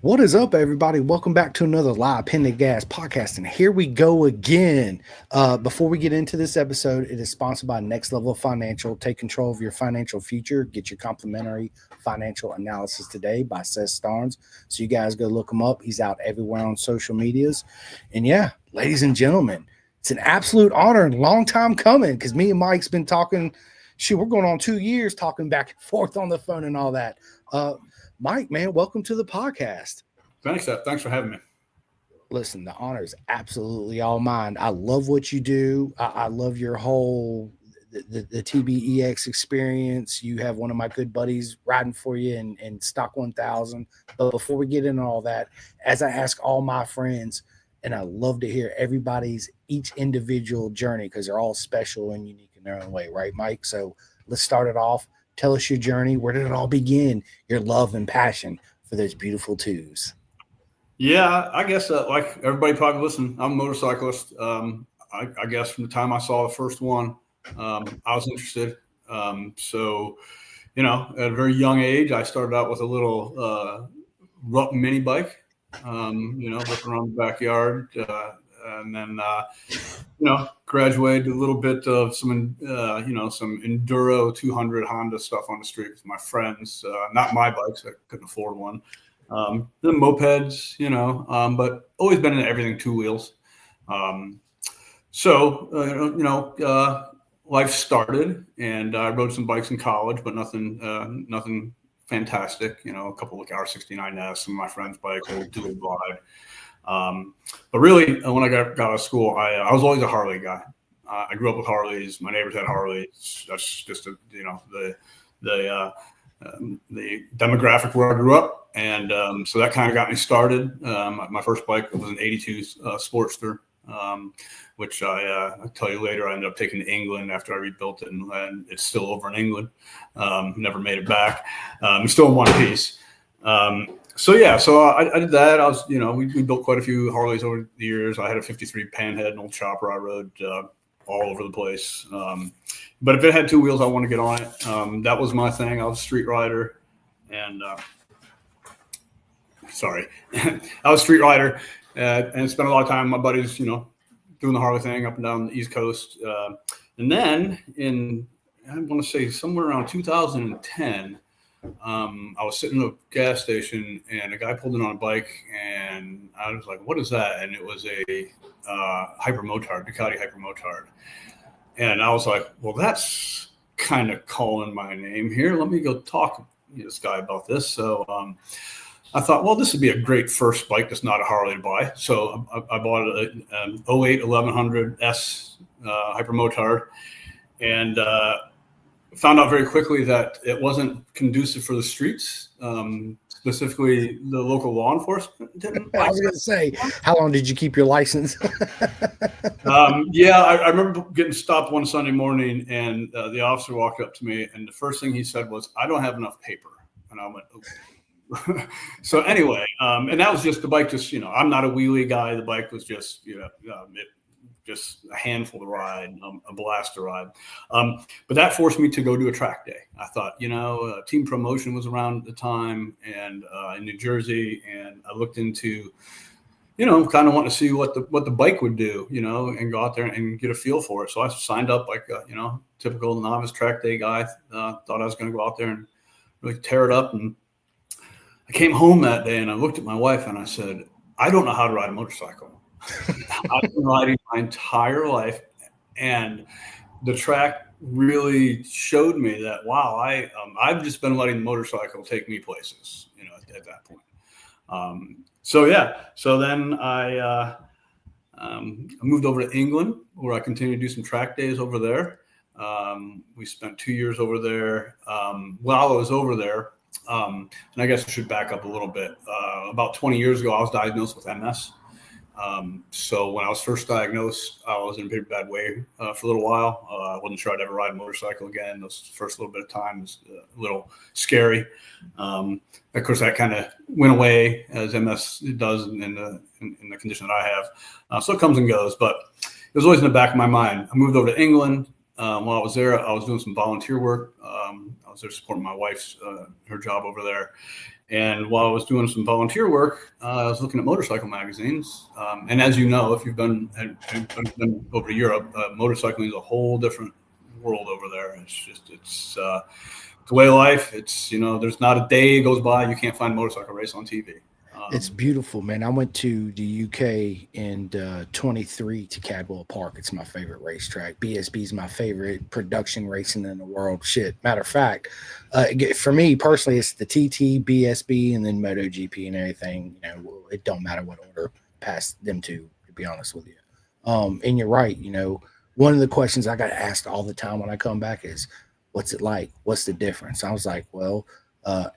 What is up, everybody? Welcome back to another live Pen to Gas podcast. And here we go again. Before we get into this episode, it is sponsored by Next Level Financial. Take control of your financial future. Get your complimentary financial analysis today by Seth Starnes. So you guys go look him up. He's out everywhere on social medias. And yeah, ladies and gentlemen, it's an absolute honor and long time coming because me and Mike's been talking. Shoot, we're going on 2 years talking back and forth on the phone and all that. Mike, man, welcome to the podcast. Thanks, Seth. Thanks for having me. Listen, the honor is absolutely all mine. I love what you do. I love your whole the TBEX experience. You have one of my good buddies riding for you in Stock 1000. But before we get into all that, as I ask all my friends, and I love to hear everybody's each individual journey because they're all special and unique in their own way, right, Mike? So let's start it off. Tell us your journey. Where did it all begin? Your love and passion for those beautiful twos. Yeah, I guess like everybody probably listen, I'm a motorcyclist. I guess from the time I saw the first one, I was interested. So, at a very young age, I started out with a little Rupp mini bike, ripping around the backyard. And then, graduated a little bit of some Enduro 200 Honda stuff on the street with my friends. Not my bikes, I couldn't afford one. The mopeds, but always been into everything two wheels. Life started, and I rode some bikes in college, but nothing fantastic. A couple of R69s, some of my friends' bikes, old dual glide. But really, when I got out of school, I was always a Harley guy. I grew up with Harleys. My neighbors had Harleys. That's just the demographic where I grew up, and so that kind of got me started. My first bike was an '82 Sportster, which I'll tell you later. I ended up taking to England after I rebuilt it, and it's still over in England. Never made it back. It's still in one piece. So I did that. I was, we built quite a few Harleys over the years. I had a 53 Panhead, an old chopper. I rode all over the place. But if it had two wheels, I want to get on it. That was my thing. I was a street rider, and I was a street rider and spent a lot of time with my buddies, doing the Harley thing up and down the East Coast. And then I want to say somewhere around 2010. I was sitting in a gas station and a guy pulled in on a bike, and I was like, what is that? And it was a Hypermotard, Ducati Hypermotard. And I was like, well, that's kind of calling my name here. Let me go talk to this guy about this. So I thought, well, this would be a great first bike that's not a Harley to buy. So I bought an 08 1100S Hypermotard, and found out very quickly that it wasn't conducive for the streets. Specifically, the local law enforcement didn't. I was going to say, how long did you keep your license? I remember getting stopped one Sunday morning, and the officer walked up to me, and the first thing he said was, "I don't have enough paper." And I went, okay. So anyway, and that was just the bike. Just I'm not a wheelie guy. The bike was just just a handful to ride, a blast to ride. But that forced me to go to a track day. I thought, Team Promotion was around at the time, and in New Jersey, and I looked into, kind of wanting to see what the bike would do, and go out there and get a feel for it. So I signed up like a, typical novice track day guy. Thought I was going to go out there and really tear it up. And I came home that day and I looked at my wife and I said, I don't know how to ride a motorcycle. I've been riding my entire life, and the track really showed me that, wow, I've just been letting the motorcycle take me places, at that point. So then I moved over to England, where I continued to do some track days over there. We spent 2 years over there. While I was over there, and I guess I should back up a little bit. About 20 years ago, I was diagnosed with MS. So when I was first diagnosed, I was in a pretty bad way for a little while. I wasn't sure I'd ever ride a motorcycle again. Those first little bit of time was a little scary. Of course, that kind of went away as MS does in the condition that I have. So it comes and goes, but it was always in the back of my mind. I moved over to England. while I was there, I was doing some volunteer work. I was there supporting my wife's her job over there. And while I was doing some volunteer work, I was looking at motorcycle magazines. And as you know, if you've been over to Europe, motorcycling is a whole different world over there. It's the way of life. It's, there's not a day goes by you can't find a motorcycle race on TV. It's beautiful, man. I went to the UK in 23 to Cadwell Park. It's my favorite racetrack. BSB is my favorite production racing in the world. Shit. Matter of fact, for me personally, it's the TT, BSB, and then MotoGP and everything. It don't matter what order past them two, to be honest with you. And you're right. One of the questions I got asked all the time when I come back is, what's it like? What's the difference? I was like, well,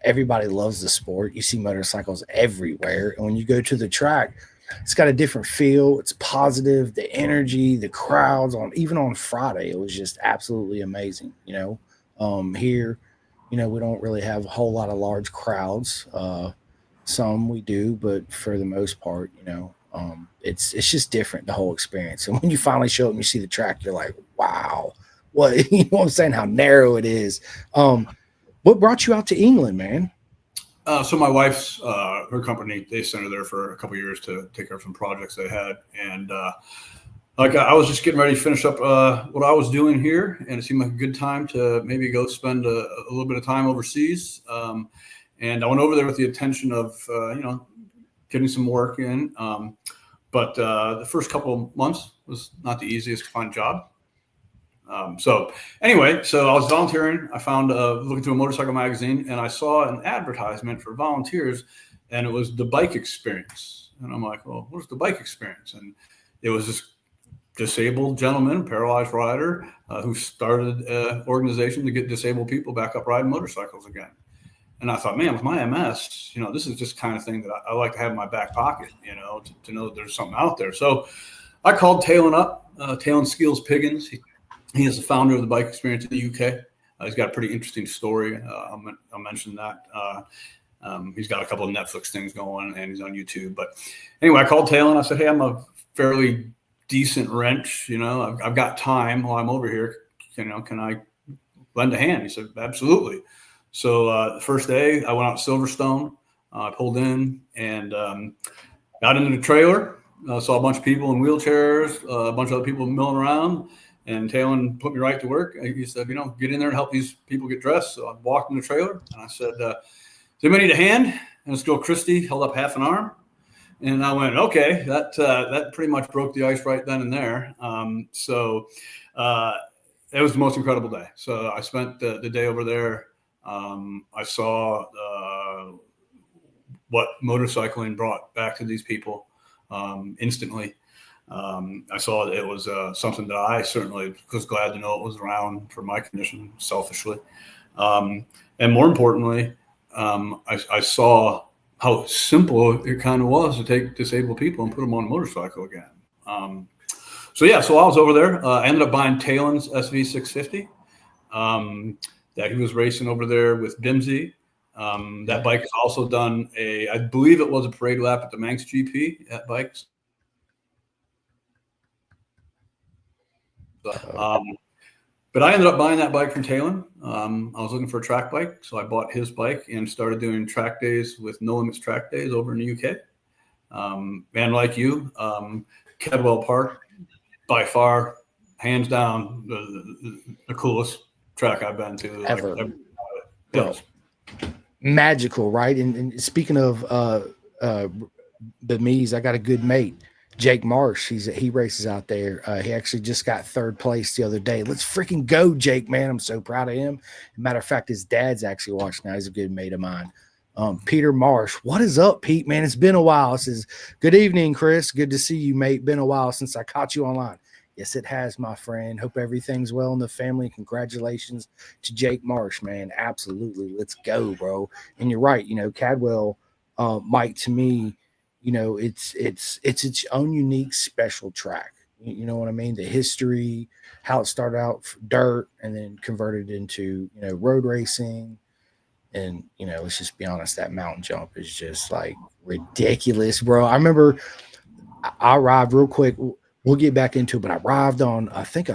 everybody loves the sport. You see motorcycles everywhere. And when you go to the track, it's got a different feel. It's positive, the energy, the crowds even on Friday, it was just absolutely amazing. Here, we don't really have a whole lot of large crowds. Some we do, but for the most part, it's just different, the whole experience. And when you finally show up and you see the track, you're like, wow, what, you know what I'm saying? How narrow it is. What brought you out to England, man? So my wife's, her company, they sent her there for a couple of years to take care of some projects they had. And I was just getting ready to finish up what I was doing here. And it seemed like a good time to maybe go spend a little bit of time overseas. And I went over there with the intention of, getting some work in. But the first couple of months was not the easiest to find a job. So I was volunteering. I found looking through a motorcycle magazine, and I saw an advertisement for volunteers, and it was the bike experience. And I'm like, well, what's the bike experience? And it was this disabled gentleman, paralyzed rider, who started an organization to get disabled people back up riding motorcycles again. And I thought, man, with my MS, this is just the kind of thing that I like to have in my back pocket, to know that there's something out there. So I called Talon up, Talon Skills Piggins. He is the founder of the bike experience in the UK. He's got a pretty interesting story. I'll mention that. He's got a couple of Netflix things going, and he's on YouTube. But anyway, I called Talon. I said, hey, I'm a fairly decent wrench. I've got time while I'm over here. Can I lend a hand? He said, absolutely. So the first day I went out to Silverstone. I pulled in and got into the trailer. Saw a bunch of people in wheelchairs, a bunch of other people milling around. And Talon put me right to work. He said, get in there and help these people get dressed. So I walked in the trailer and I said, does anybody need a hand? And this girl, Christy, held up half an arm. And I went, okay, that pretty much broke the ice right then and there. It was the most incredible day. So I spent the day over there. I saw what motorcycling brought back to these people instantly. I saw that it was something that I certainly was glad to know it was around for my condition, selfishly. And more importantly, I saw how simple it kind of was to take disabled people and put them on a motorcycle again. So I was over there. I ended up buying Talon's SV650 that he was racing over there with Bimsey. That bike has also done I believe it was a parade lap at the Manx GP at bikes. But I ended up buying that bike from Talon. I was looking for a track bike, so I bought his bike and started doing track days with No Limits Track Days over in the UK. And like you, Cadwell Park, by far, hands down, the coolest track I've been to ever. Magical, right? And speaking of the Mees, I got a good mate, Jake Marsh. He races out there. He actually just got third place the other day. Let's freaking go, Jake, man. I'm so proud of him. Matter of fact, his dad's actually watching now. He's a good mate of mine. Peter Marsh. What is up, Pete, man? It's been a while. Says, good evening, Chris. Good to see you, mate. Been a while since I caught you online. Yes, it has, my friend. Hope everything's well in the family. Congratulations to Jake Marsh, man. Absolutely. Let's go, bro. And you're right. Cadwell, Mike, to me, it's its own unique special track. You know what I mean? The history, how it started out dirt and then converted into, road racing. And, let's just be honest, that mountain jump is just like ridiculous, bro. I remember I arrived real quick. We'll get back into it, but I arrived on, I think,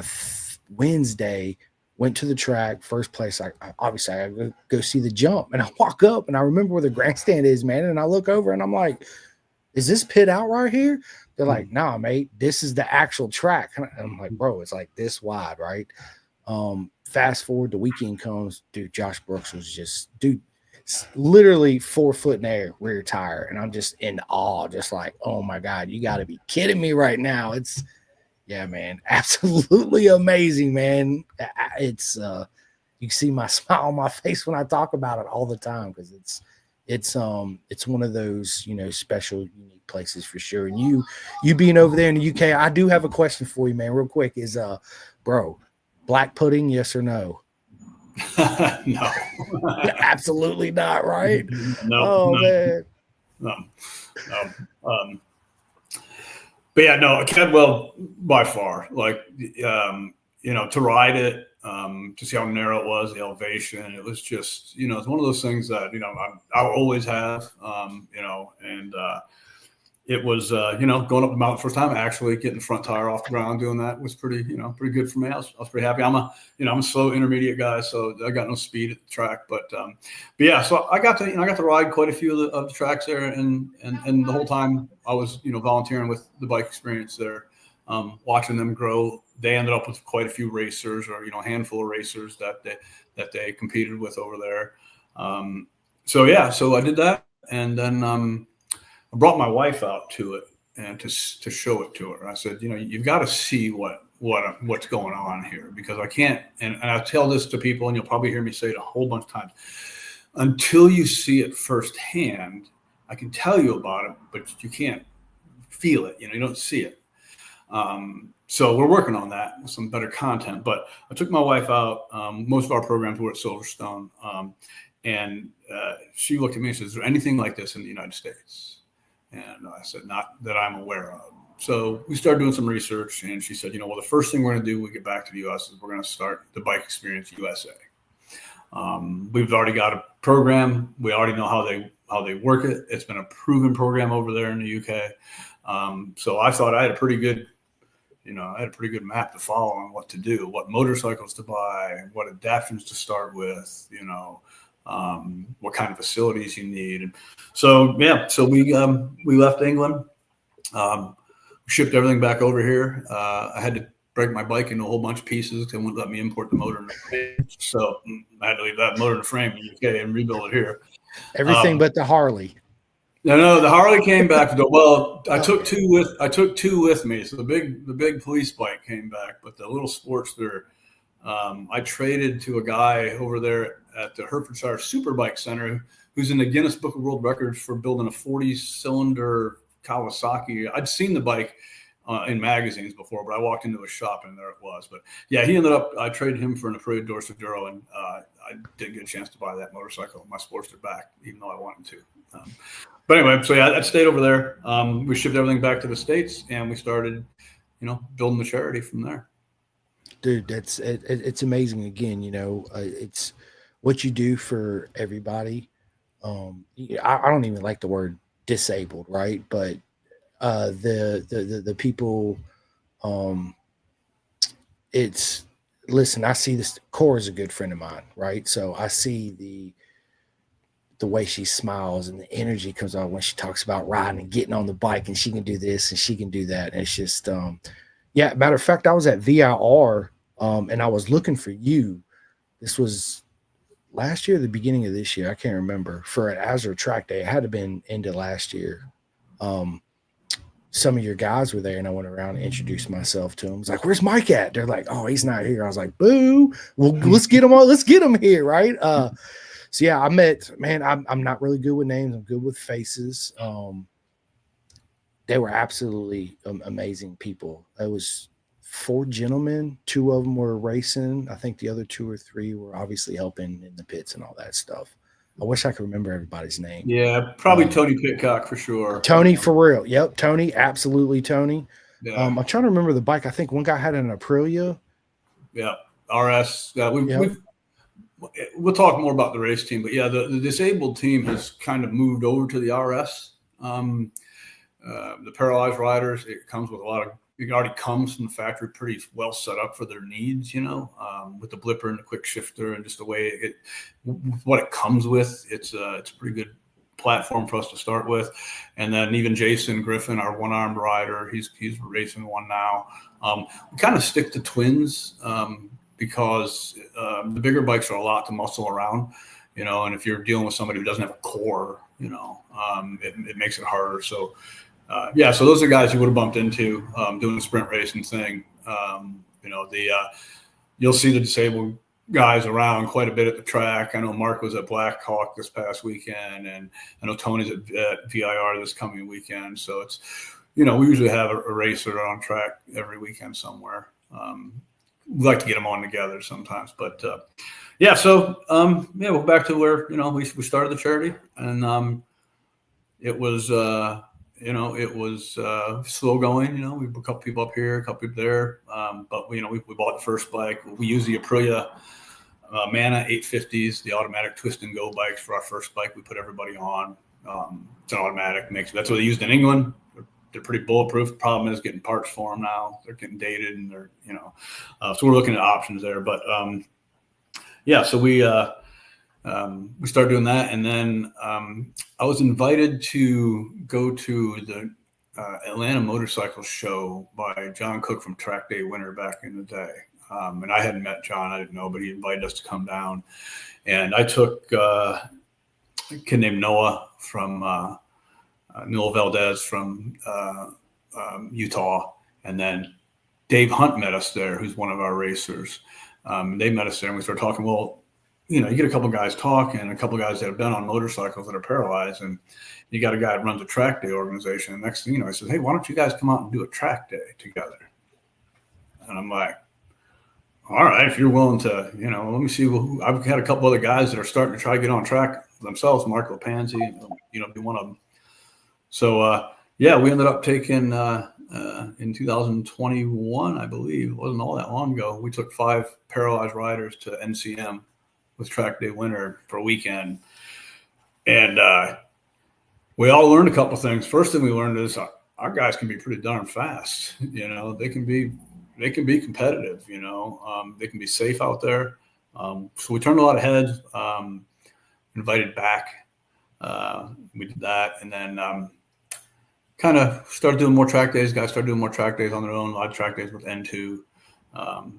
Wednesday, went to the track, first place. Obviously I go see the jump, and I walk up and I remember where the grandstand is, man. And I look over and I'm like, is this pit out right here? They're like, nah, mate, this is the actual track. And I'm like, bro, it's like this wide, right? Fast forward, the weekend comes, dude. Josh Brooks was just, dude, literally 4 foot in the air, rear tire, and I'm just in awe, just like, oh my god, you got to be kidding me right now. It's, yeah, man, absolutely amazing, man. It's you can see my smile on my face when I talk about it all the time, because it's one of those, you know, special, unique places for sure. And you being over there in the UK, I do have a question for you, man, real quick. Is bro, black pudding, yes or no? No. Absolutely not, right? No, man. No. But yeah, no, Cadwell by far, like, you know, to ride it, to see how narrow it was, the elevation, it was just, you know, it's one of those things that, you know, I'll always have, you know, and it was, you know, going up the mountain first time, actually getting the front tire off the ground, doing that was pretty, you know, pretty good for me. I was pretty happy. I'm a slow intermediate guy, so I got no speed at the track, but yeah, so I got to ride quite a few of the tracks there, and the whole time I was, you know, volunteering with the bike experience there, watching them grow. They ended up with quite a few racers, or, you know, a handful of racers that they competed with over there. So yeah, so I did that, and then I brought my wife out to it and to show it to her. I said, you know, you've got to see what's going on here, because I can't. And I tell this to people, and you'll probably hear me say it a whole bunch of times. Until you see it firsthand, I can tell you about it, but you can't feel it. You know, you don't see it. So we're working on that, some better content. But I took my wife out. Most of our programs were at Silverstone, and she looked at me and said, "Is there anything like this in the United States?" And I said, "Not that I'm aware of." So we started doing some research, and she said, "You know, well, the first thing we're going to do when we get back to the U.S. is we're going to start the Bike Experience USA. We've already got a program. We already know how they work it. It's been a proven program over there in the UK. So I thought I had a pretty good map to follow on what to do, what motorcycles to buy, what adaptions to start with, you know, what kind of facilities you need." And so, yeah, so we left England, shipped everything back over here. I had to break my bike into a whole bunch of pieces because they wouldn't let me import the motor and the frame. So I had to leave that motor and frame in the UK and rebuild it here. Everything but the Harley. No, the Harley came back. Well, I took two with me. So the big police bike came back, but the little Sportster, I traded to a guy over there at the Hertfordshire Superbike Center, who's in the Guinness Book of World Records for building a 40-cylinder Kawasaki. I'd seen the bike in magazines before, but I walked into a shop and there it was. But yeah, I traded him for an Aprilia Dorsoduro, and I didn't get a chance to buy that motorcycle, my Sportster, back, even though I wanted to. But anyway, so yeah, I stayed over there. We shipped everything back to the States, and we started, you know, building the charity from there. Dude, it's amazing. Again, you know, it's what you do for everybody. I don't even like the word disabled, right? But the people, it's, listen, I see this. Cora is a good friend of mine, right? So I see the way she smiles and the energy comes out when she talks about riding and getting on the bike, and she can do this and she can do that. And it's just, yeah, matter of fact, I was at VIR, and I was looking for you. This was last year, the beginning of this year, I can't remember, for an Azure track day. It had to have been into last year. Some of your guys were there, and I went around and introduced myself to them. I was like, "Where's Mike at?" They're like, "Oh, he's not here." I was like, "Boo! Well, let's get him on. Let's get him here, right?" So yeah, I met, man, I'm not really good with names. I'm good with faces. They were absolutely amazing people. It was 4 gentlemen. 2 of them were racing. I think the other 2 or 3 were obviously helping in the pits and all that stuff. I wish I could remember everybody's name. Yeah, probably Tony Pitcock for sure. Tony, for real. Yep, Tony, absolutely Tony. Yeah. I'm trying to remember the bike. I think one guy had an Aprilia. Yeah, RS. We'll talk more about the race team, but yeah, the disabled team has kind of moved over to the RS. The paralyzed riders, it comes with a lot of, it already comes from the factory pretty well set up for their needs, with the blipper and the quick shifter and just the way what it comes with. It's a pretty good platform for us to start with. And then even Jason Griffin, our one-armed rider, he's racing one now. We kind of stick to twins because the bigger bikes are a lot to muscle around, and if you're dealing with somebody who doesn't have a core, it makes it harder. So so those are guys you would have bumped into doing the sprint racing thing. You'll see the disabled guys around quite a bit at the track. I know Mark was at Black Hawk this past weekend, and I know Tony's at VIR this coming weekend. So it's, we usually have a racer on track every weekend somewhere. We like to get them on together sometimes, but we're back to where, we started the charity, and it was slow going. We put a couple people up here, a couple people there, but we bought the first bike. We use the Aprilia Mana 850s, the automatic twist and go bikes for our first bike. We put everybody on. It's an automatic mix. That's what they used in England. They're pretty bulletproof. The problem is getting parts for them now. They're getting dated, and they're so we're looking at options there. But so we started doing that, and then I was invited to go to the Atlanta Motorcycle Show by John Cook from Track Day Winter back in the day. And I hadn't met John, I didn't know, but he invited us to come down. And I took a kid named Noah from Noah Valdez from Utah, and then Dave Hunt met us there, who's one of our racers. They met us there, and we started talking. Well, you get a couple of guys talking, a couple of guys that have been on motorcycles that are paralyzed, and you got a guy that runs a track day organization. And next thing you know, he says, "Hey, why don't you guys come out and do a track day together?" And I'm like, "All right, if you're willing to, let me see." I've had a couple other guys that are starting to try to get on track themselves. Mark Lepanzi, be one of them. So we ended up taking in 2021, I believe. It wasn't all that long ago. We took 5 paralyzed riders to NCM with Track Day Winter for a weekend, and we all learned a couple things. First thing we learned is our guys can be pretty darn fast. They can be competitive. They can be safe out there. So we turned a lot of heads. Invited back. We did that, and then kind of started doing more track days. Guys started doing more track days on their own. A lot of track days with N2.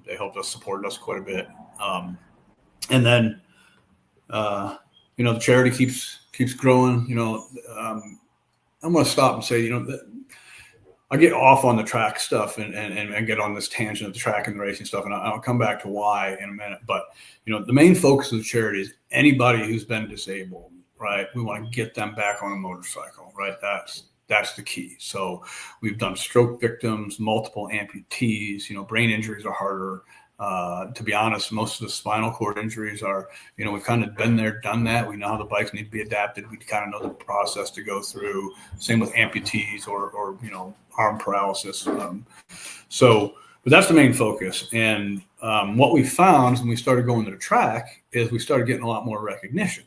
They helped us, supported us quite a bit. And then, the charity keeps growing. I'm going to stop and say, I get off on the track stuff and get on this tangent of the track and the racing stuff, and I'll come back to why in a minute. But the main focus of the charity is anybody who's been disabled, right? We want to get them back on a motorcycle, right? That's the key. So we've done stroke victims, multiple amputees. Brain injuries are harder. To be honest, most of the spinal cord injuries are, we've kind of been there, done that. We know how the bikes need to be adapted. We kind of know the process to go through. Same with amputees or arm paralysis. But that's the main focus. And what we found when we started going to the track is we started getting a lot more recognition.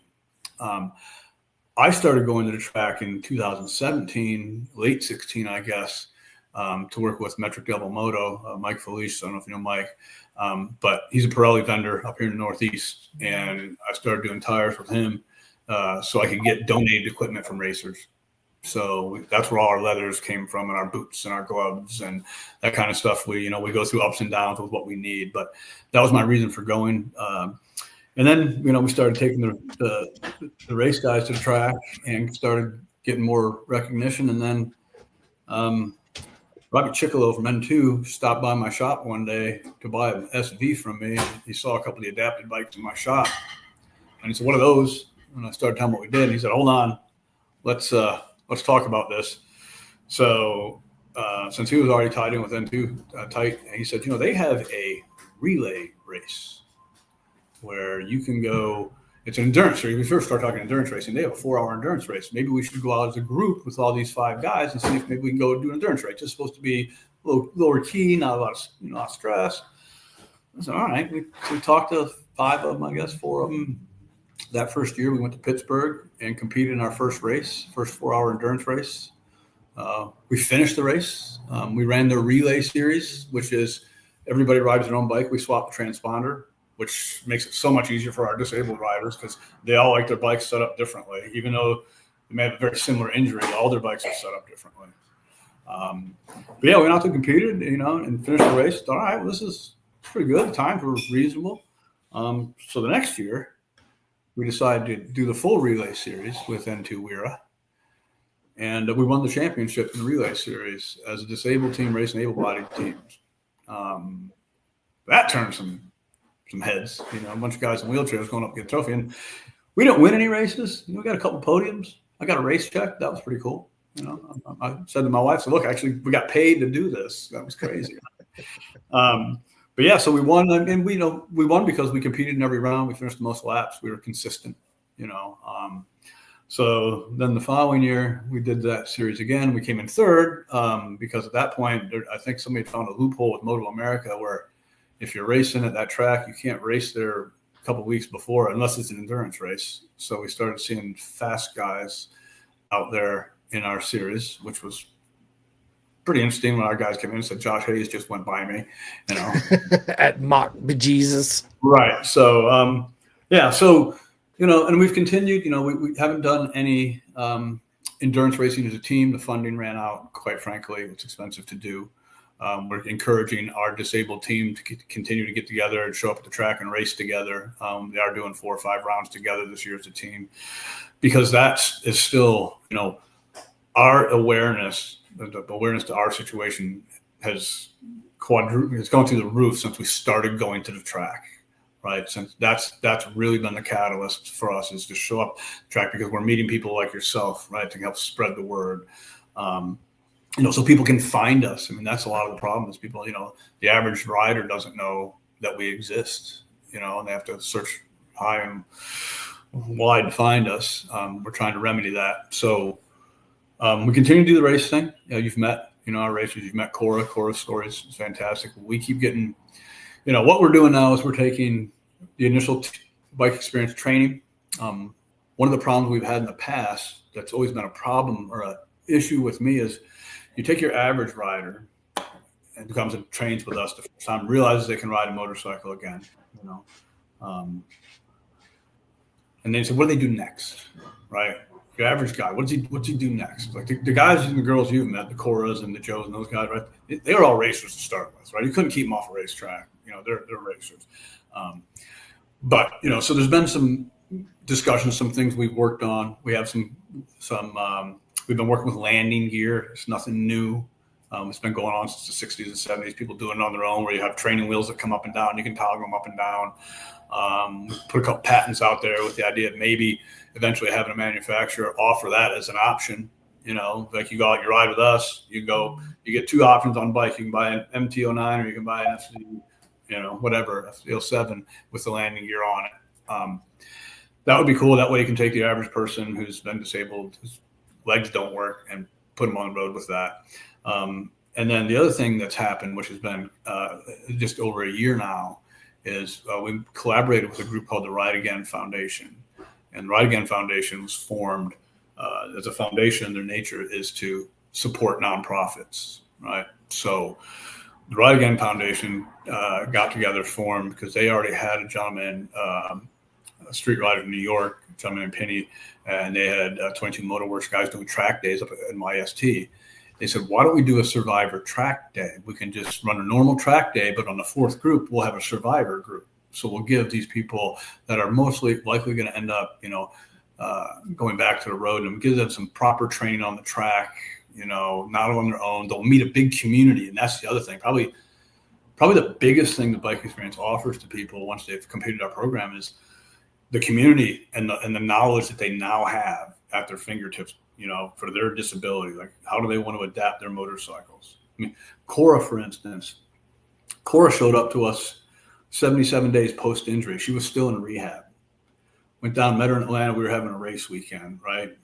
I started going to the track in 2017, late 16, I guess, to work with Metric Double Moto, Mike Felice. I don't know if you know Mike, but he's a Pirelli vendor up here in the Northeast. And I started doing tires with him so I could get donated equipment from racers. So that's where all our leathers came from, and our boots and our gloves and that kind of stuff. We go through ups and downs with what we need, but that was my reason for going. And then, we started taking the race guys to the track and started getting more recognition. And then Robbie Chickalo from N2 stopped by my shop one day to buy an SV from me. And he saw a couple of the adapted bikes in my shop. And he said, "What are those?" And I started telling him what we did. And he said, "Hold on, let's talk about this." So since he was already tied in with N2 tight, he said, they have a relay race where you can go. It's an endurance race. We first start talking endurance racing. They have a 4-hour endurance race. Maybe we should go out as a group with all these 5 guys and see if maybe we can go do an endurance race. It's supposed to be a little lower key, not a lot of stress. I said, all right. We talked to 5 of them, I guess 4 of them. That first year, we went to Pittsburgh and competed in our first race, first 4-hour endurance race. We finished the race. We ran the relay series, which is everybody rides their own bike. We swapped the transponder, which makes it so much easier for our disabled riders because they all like their bikes set up differently. Even though they may have a very similar injury, all their bikes are set up differently. But yeah, we went out and competed, and finished the race. Thought, all right, well, this is pretty good. The times were reasonable. So the next year, we decided to do the full relay series with N2 Wira. And we won the championship in the relay series as a disabled team racing able-bodied teams. That turned some heads. A bunch of guys in wheelchairs going up to get a trophy. And we didn't win any races. We got a couple podiums. I got a race check. That was pretty cool. I said to my wife, "So look, actually, we got paid to do this." That was crazy. But yeah, so we won, and we won because we competed in every round. We finished the most laps. We were consistent. So then the following year, we did that series again. We came in third because at that point, I think somebody found a loophole with Moto America where if you're racing at that track, you can't race there a couple of weeks before unless it's an endurance race. So we started seeing fast guys out there in our series, which was pretty interesting when our guys came in and said, Josh Hayes just went by me, at Mach Bejesus. Right. So, and we've continued, we haven't done any endurance racing as a team. The funding ran out, quite frankly. It's expensive to do. We're encouraging our disabled team to continue to get together and show up at the track and race together. They are doing 4 or 5 rounds together this year as a team because that is still, our awareness, the awareness to our situation has gone through the roof since we started going to the track, right? Since that's really been the catalyst for us is to show up the track because we're meeting people like yourself, right, to help spread the word. So people can find us. I mean, that's a lot of the problem is people, the average rider doesn't know that we exist, and they have to search high and wide to find us. We're trying to remedy that. So we continue to do the race thing. You've met, our racers. You've met Cora. Cora's story is fantastic. We keep getting, what we're doing now is we're taking the initial bike experience training. One of the problems we've had in the past that's always been a problem or an issue with me is you take your average rider and comes and trains with us the first time, realizes they can ride a motorcycle again, and then you say, what do they do next, right? Your average guy, what's he do next? Like the guys and the girls you've met, the Coras and the Joes and those guys, right? They were all racers to start with, right? You couldn't keep them off a racetrack. They're racers. But so there's been some discussions, some things we've worked on. We have some we've been working with landing gear. It's nothing new. It's been going on since the 60s and 70s. People doing it on their own where you have training wheels that come up and down. You can toggle them up and down. Put a couple patents out there with the idea of maybe eventually having a manufacturer offer that as an option. Like you go out, you ride with us, you get 2 options on bike. You can buy an MT-09 or you can buy an FC, whatever, FC-07 with the landing gear on it. That would be cool. That way you can take the average person who's been disabled, whose legs don't work, and put them on the road with that. And then the other thing that's happened, which has been just over a year now, is we collaborated with a group called the Ride Again Foundation. And the Ride Again Foundation was formed as a foundation. Their nature is to support nonprofits, right? So the Ride Again Foundation got together, formed because they already had a gentleman, a street rider in New York, a gentleman in Penny, and they had 22 Motorworks guys doing track days up at NYST. They said, why don't we do a survivor track day? We can just run a normal track day, but on the 4th group, we'll have a survivor group. So we'll give these people that are mostly likely going to end up, going back to the road, and give them some proper training on the track, not on their own. They'll meet a big community. And that's the other thing. Probably the biggest thing the bike experience offers to people once they've completed our program is the community and the knowledge that they now have at their fingertips, for their disability. Like, how do they want to adapt their motorcycles? I mean, Cora, for instance, showed up to us 77 days post-injury. She was still in rehab. Went down, met her in Atlanta. We were having a race weekend, right?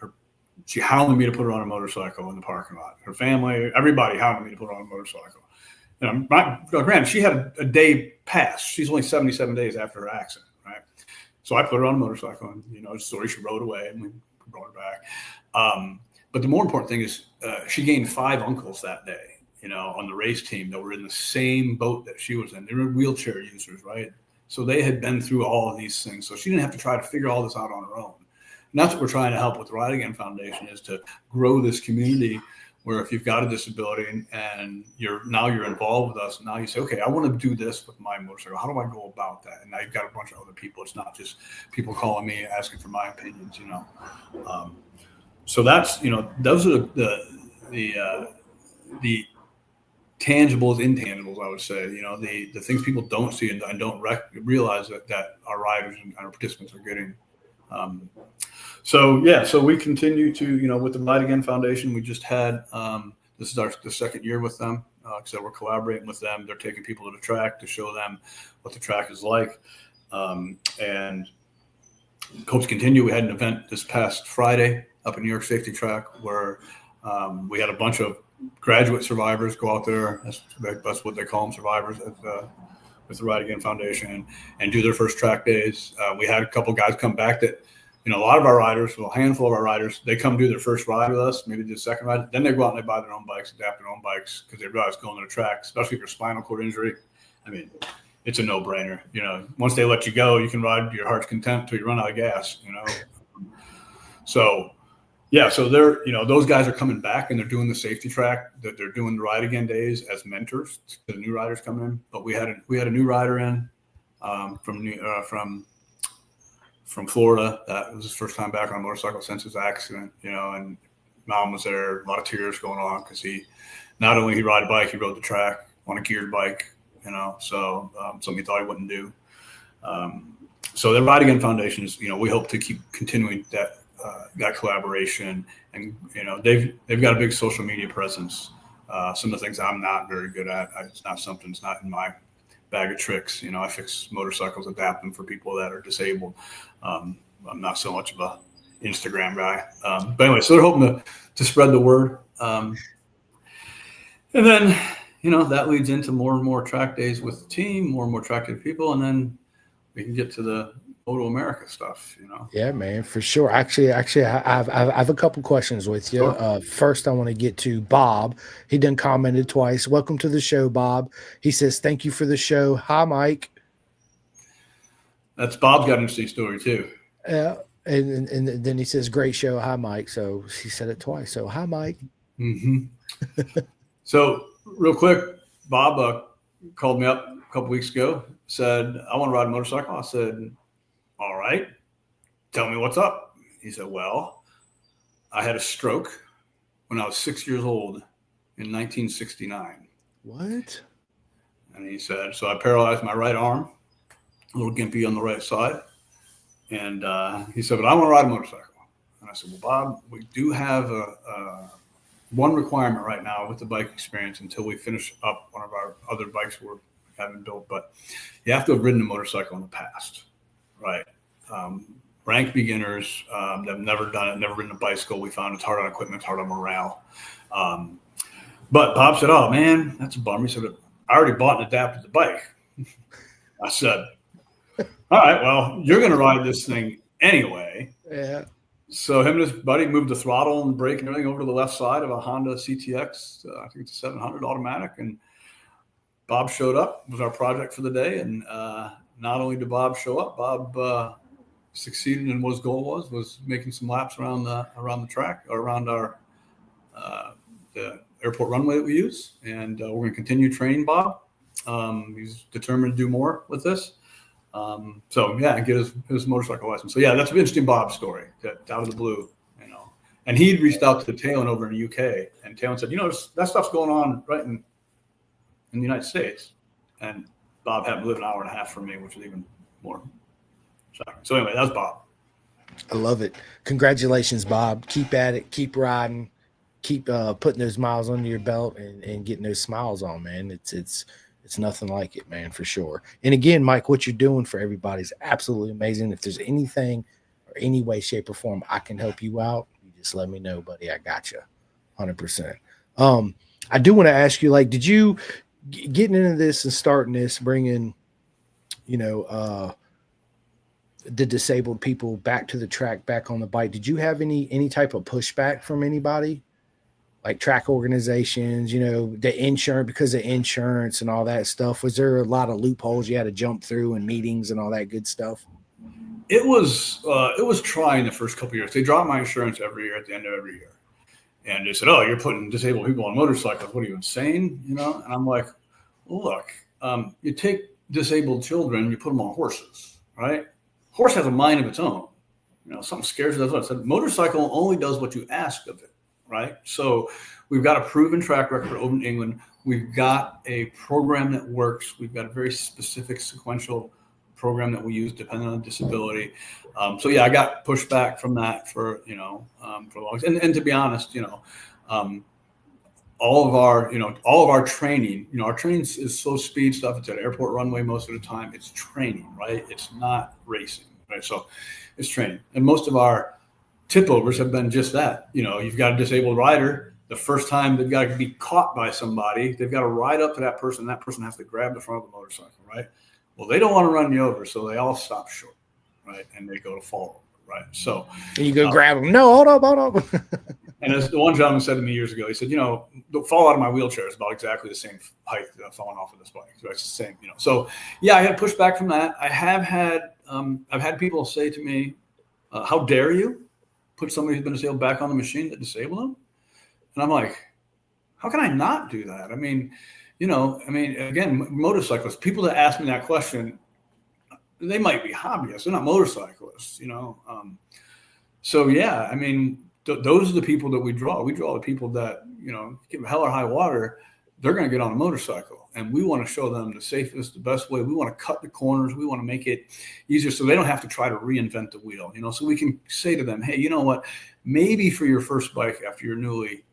She hounded me to put her on a motorcycle in the parking lot. Her family, everybody hounded me to put her on a motorcycle. Granted, she had a day pass. She's only 77 days after her accident, right? So I put her on a motorcycle, and, the story, she rode away, and we brought her back. But the more important thing is she gained 5 uncles that day, on the race team that were in the same boat that she was in. They were wheelchair users, right? So they had been through all of these things. So she didn't have to try to figure all this out on her own. And that's what we're trying to help with the Ride Again Foundation, is to grow this community where if you've got a disability and you're involved with us, now you say, okay, I want to do this with my motorcycle. How do I go about that? And now you've got a bunch of other people. It's not just people calling me asking for my opinions, So that's, those are the tangibles, intangibles, I would say, the things people don't see and don't realize that our riders and our participants are getting. So we continue to, with the Ride Again Foundation, we just had, this is the second year with them. So we're collaborating with them. They're taking people to the track to show them what the track is like. And hope to continue. We had an event this past Friday up in New York Safety Track where we had a bunch of graduate survivors go out there. That's what they call them, survivors with the Ride Again Foundation, and do their first track days. We had a couple guys come back that, a lot of our riders, a handful of our riders, they come do their first ride with us, maybe do the second ride. Then they go out and they buy their own bikes, adapt their own bikes, because they realize going to the track, especially for spinal cord injury, it's a no-brainer. Once they let you go, you can ride to your heart's content till you run out of gas. So they're, those guys are coming back and they're doing the safety track, that they're doing the Ride Again days as mentors to the new riders coming in. But we had a new rider in from Florida. That was his first time back on a motorcycle since his accident, and mom was there, a lot of tears going on, because he ride a bike, he rode the track on a geared bike, so something he thought he wouldn't do. So the Ride Again Foundation is, we hope to keep continuing that collaboration, and they've got a big social media presence. Some of the things I'm not very good at. It's not in my bag of tricks. I fix motorcycles, adapt them for people that are disabled. I'm not so much of a Instagram guy. But anyway, so they're hoping to spread the word. And then, that leads into more and more track days with the team, more and more track day people, and then we can get to the Moto America stuff, Yeah, man, for sure. Actually, I have a couple questions with you. Sure. First, I want to get to Bob. He done commented twice. Welcome to the show, Bob. He says, thank you for the show. Hi, Mike. That's Bob's got an interesting story too. Yeah. And then he says, great show. Hi, Mike. So he said it twice. So hi, Mike. Mm-hmm. So real quick, Bob called me up a couple weeks ago, said, I want to ride a motorcycle. I said, all right, tell me what's up. He said, well, I had a stroke when I was 6 years old in 1969. What? And he said, so I paralyzed my right arm, a little gimpy on the right side. And he said, but I want to ride a motorcycle. And I said, well, Bob, we do have one requirement right now with the bike experience until we finish up one of our other bikes we're having built, but you have to have ridden a motorcycle in the past. Right. Ranked beginners that have never done it, never ridden a bicycle. We found it's hard on equipment, it's hard on morale. But Bob said, oh, man, that's a bummer. He said, I already bought and adapted the bike. I said, all right, well, you're going to ride this thing anyway. Yeah. So him and his buddy moved the throttle and brake and everything over to the left side of a Honda CTX. I think it's a 700 automatic. And Bob showed up. It was our project for the day. And not only did Bob show up, Bob succeeded in what his goal was making some laps around the track, or around our the airport runway that we use. And we're going to continue training Bob. He's determined to do more with this. Get his motorcycle license. So yeah, that's an interesting Bob story, that out of the blue, And he'd reached out to Talon over in the UK, and Talon said, that stuff's going on right in the United States. And Bob happened to live an hour and a half from me, which is even more shocking. So anyway, that's Bob. I love it. Congratulations, Bob. Keep at it. Keep riding. Keep putting those miles under your belt and getting those smiles on, man. It's nothing like it, man, for sure. And again, Mike, what you're doing for everybody is absolutely amazing. If there's anything or any way, shape, or form I can help you out, you just let me know, buddy. I got you 100%. I do want to ask you, did you getting into this and starting this, bringing, the disabled people back to the track, back on the bike, did you have any type of pushback from anybody? Like track organizations, the insurance, because of insurance and all that stuff? Was there a lot of loopholes you had to jump through in meetings and all that good stuff? It was trying the first couple of years. They dropped my insurance every year at the end of every year. And they said, "Oh, you're putting disabled people on motorcycles. What are you, insane?" And I'm like, well, look, you take disabled children, you put them on horses, right? Horse has a mind of its own. Something scares it. I said, motorcycle only does what you ask of it, right? So we've got a proven track record over in England. We've got a program that works. We've got a very specific sequential program that we use depending on disability. So yeah, I got pushed back from that for long. And to be honest, all of our training, our training is so speed stuff. It's at airport runway most of the time. It's training, right? It's not racing, right? So it's training. And most of our tip overs have been just that. You've got a disabled rider. The first time they've got to be caught by somebody, they've got to ride up to that person. That person has to grab the front of the motorcycle, right? Well, they don't want to run you over, so they all stop short, right? And they go to fall over, right? So and you go grab them. No, hold up. And as the one gentleman said to me years ago, he said, the fall out of my wheelchair is about exactly the same height that falling off of this bike. So it's the same, So yeah, I had pushback from that. I have had, I've had people say to me, "How dare you put somebody who's been disabled back on the machine that disabled them?" And I'm like, how can I not do that? Again, motorcyclists, people that ask me that question, they might be hobbyists. They're not motorcyclists, So yeah, those are the people that we draw. We draw the people that, give hell or high water, they're going to get on a motorcycle. And we want to show them the safest, the best way. We want to cut the corners. We want to make it easier so they don't have to try to reinvent the wheel, so we can say to them, hey, you know what, maybe for your first bike after you're newly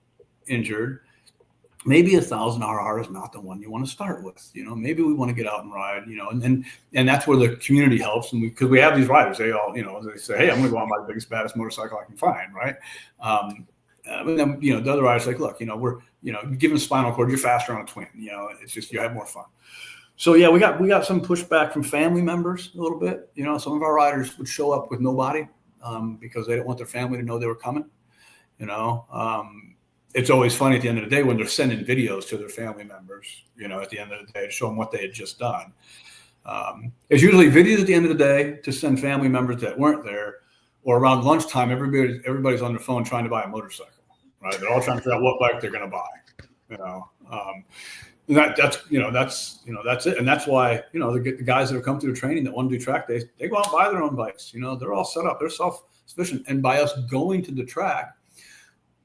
injured, maybe a 1,000-hour is not the one you want to start with. Maybe we want to get out and ride, and that's where the community helps. And because we have these riders, they all, they say, hey, I'm going to go on my biggest, baddest motorcycle I can find. Right. But then, the other riders like, look, we're, given spinal cord, you're faster on a twin, it's just, you have more fun. So yeah, we got some pushback from family members a little bit. Some of our riders would show up with nobody because they didn't want their family to know they were coming, It's always funny at the end of the day when they're sending videos to their family members, at the end of the day to show them what they had just done. It's usually videos at the end of the day to send family members that weren't there, or around lunchtime, everybody's on their phone trying to buy a motorcycle, right? They're all trying to figure out what bike they're going to buy, And that's it. And that's why, the guys that have come through the training that want to do track days, they go out and buy their own bikes. They're all set up. They're self-sufficient. And by us going to the track,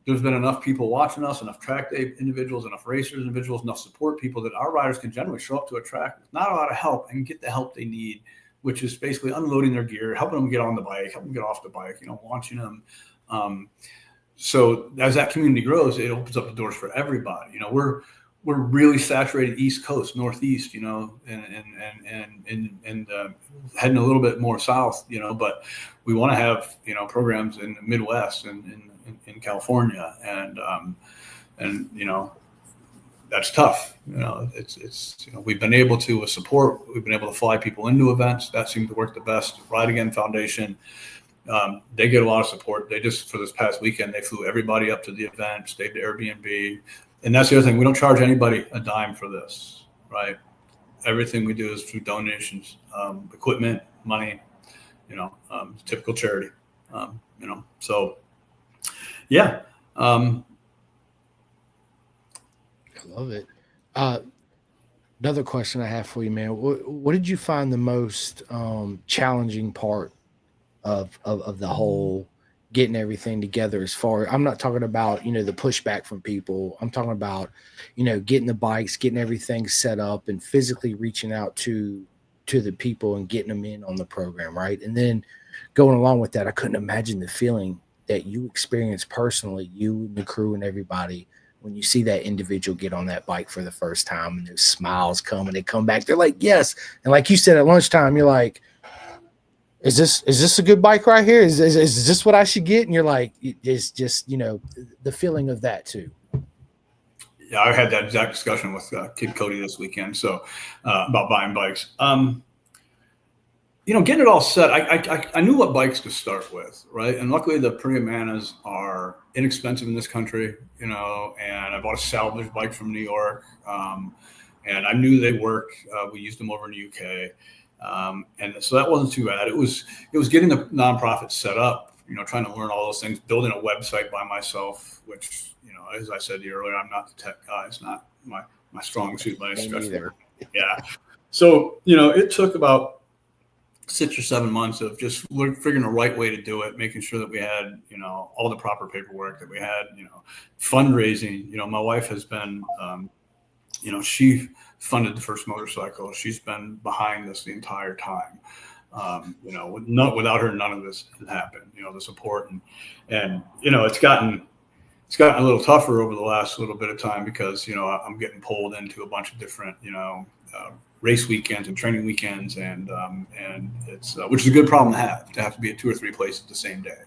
there's been enough people watching us, enough track day individuals, enough racers individuals, enough support people that our riders can generally show up to a track with not a lot of help and get the help they need, which is basically unloading their gear, helping them get on the bike, helping them get off the bike, launching them. So as that community grows, it opens up the doors for everybody. We're really saturated East Coast, Northeast, and heading a little bit more south, but we want to have, programs in the Midwest and in California, and that's tough. It's we've been able to support. We've been able to fly people into events. That seemed to work the best. Ride Again Foundation, they get a lot of support. They just, for this past weekend, they flew everybody up to the event, stayed to Airbnb. And that's the other thing. We don't charge anybody a dime for this, right? Everything we do is through donations, equipment, money, typical charity, so yeah. I love it. Another question I have for you, man. What did you find the most challenging part of the whole getting everything together? As far, I'm not talking about, the pushback from people. I'm talking about, getting the bikes, getting everything set up and physically reaching out to the people and getting them in on the program. Right. And then going along with that, I couldn't imagine the feeling that you experience personally, you and the crew and everybody, when you see that individual get on that bike for the first time and those smiles come and they come back, they're like, yes. And like you said, at lunchtime, you're like, is this a good bike right here? Is this what I should get? And you're like, it's just, the feeling of that too. Yeah, I had that exact discussion with Kid Cody this weekend. So about buying bikes. getting it all set, I knew what bikes to start with, right? And luckily the Priamanas are inexpensive in this country, and I bought a salvage bike from New York, and I knew they work. We used them over in the UK, and so that wasn't too bad. It was getting the nonprofit set up, trying to learn all those things, building a website by myself, which, as I said to you earlier, I'm not the tech guy. It's not my strong suit by any stretch. Yeah. So, it took about 6 or 7 months of just figuring the right way to do it, making sure that we had, all the proper paperwork, that we had, fundraising. My wife has been, she funded the first motorcycle. She's been behind this the entire time. Without her, none of this had happened, the support and it's gotten a little tougher over the last little bit of time because, I'm getting pulled into a bunch of different, race weekends and training weekends, and it's which is a good problem to have to be at 2 or 3 places the same day.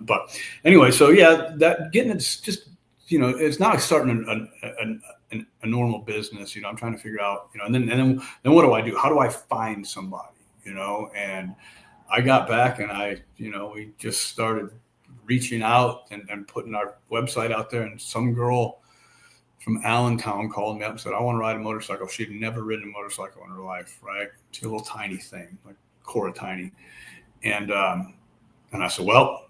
But anyway, so yeah, that getting it's just it's not like starting a normal business. I'm trying to figure out and then what do I do? How do I find somebody? And I got back and we just started reaching out and putting our website out there, and some girl from Allentown called me up and said, I want to ride a motorcycle. She'd never ridden a motorcycle in her life, right? She's a little tiny thing, like Cora tiny. And I said, well,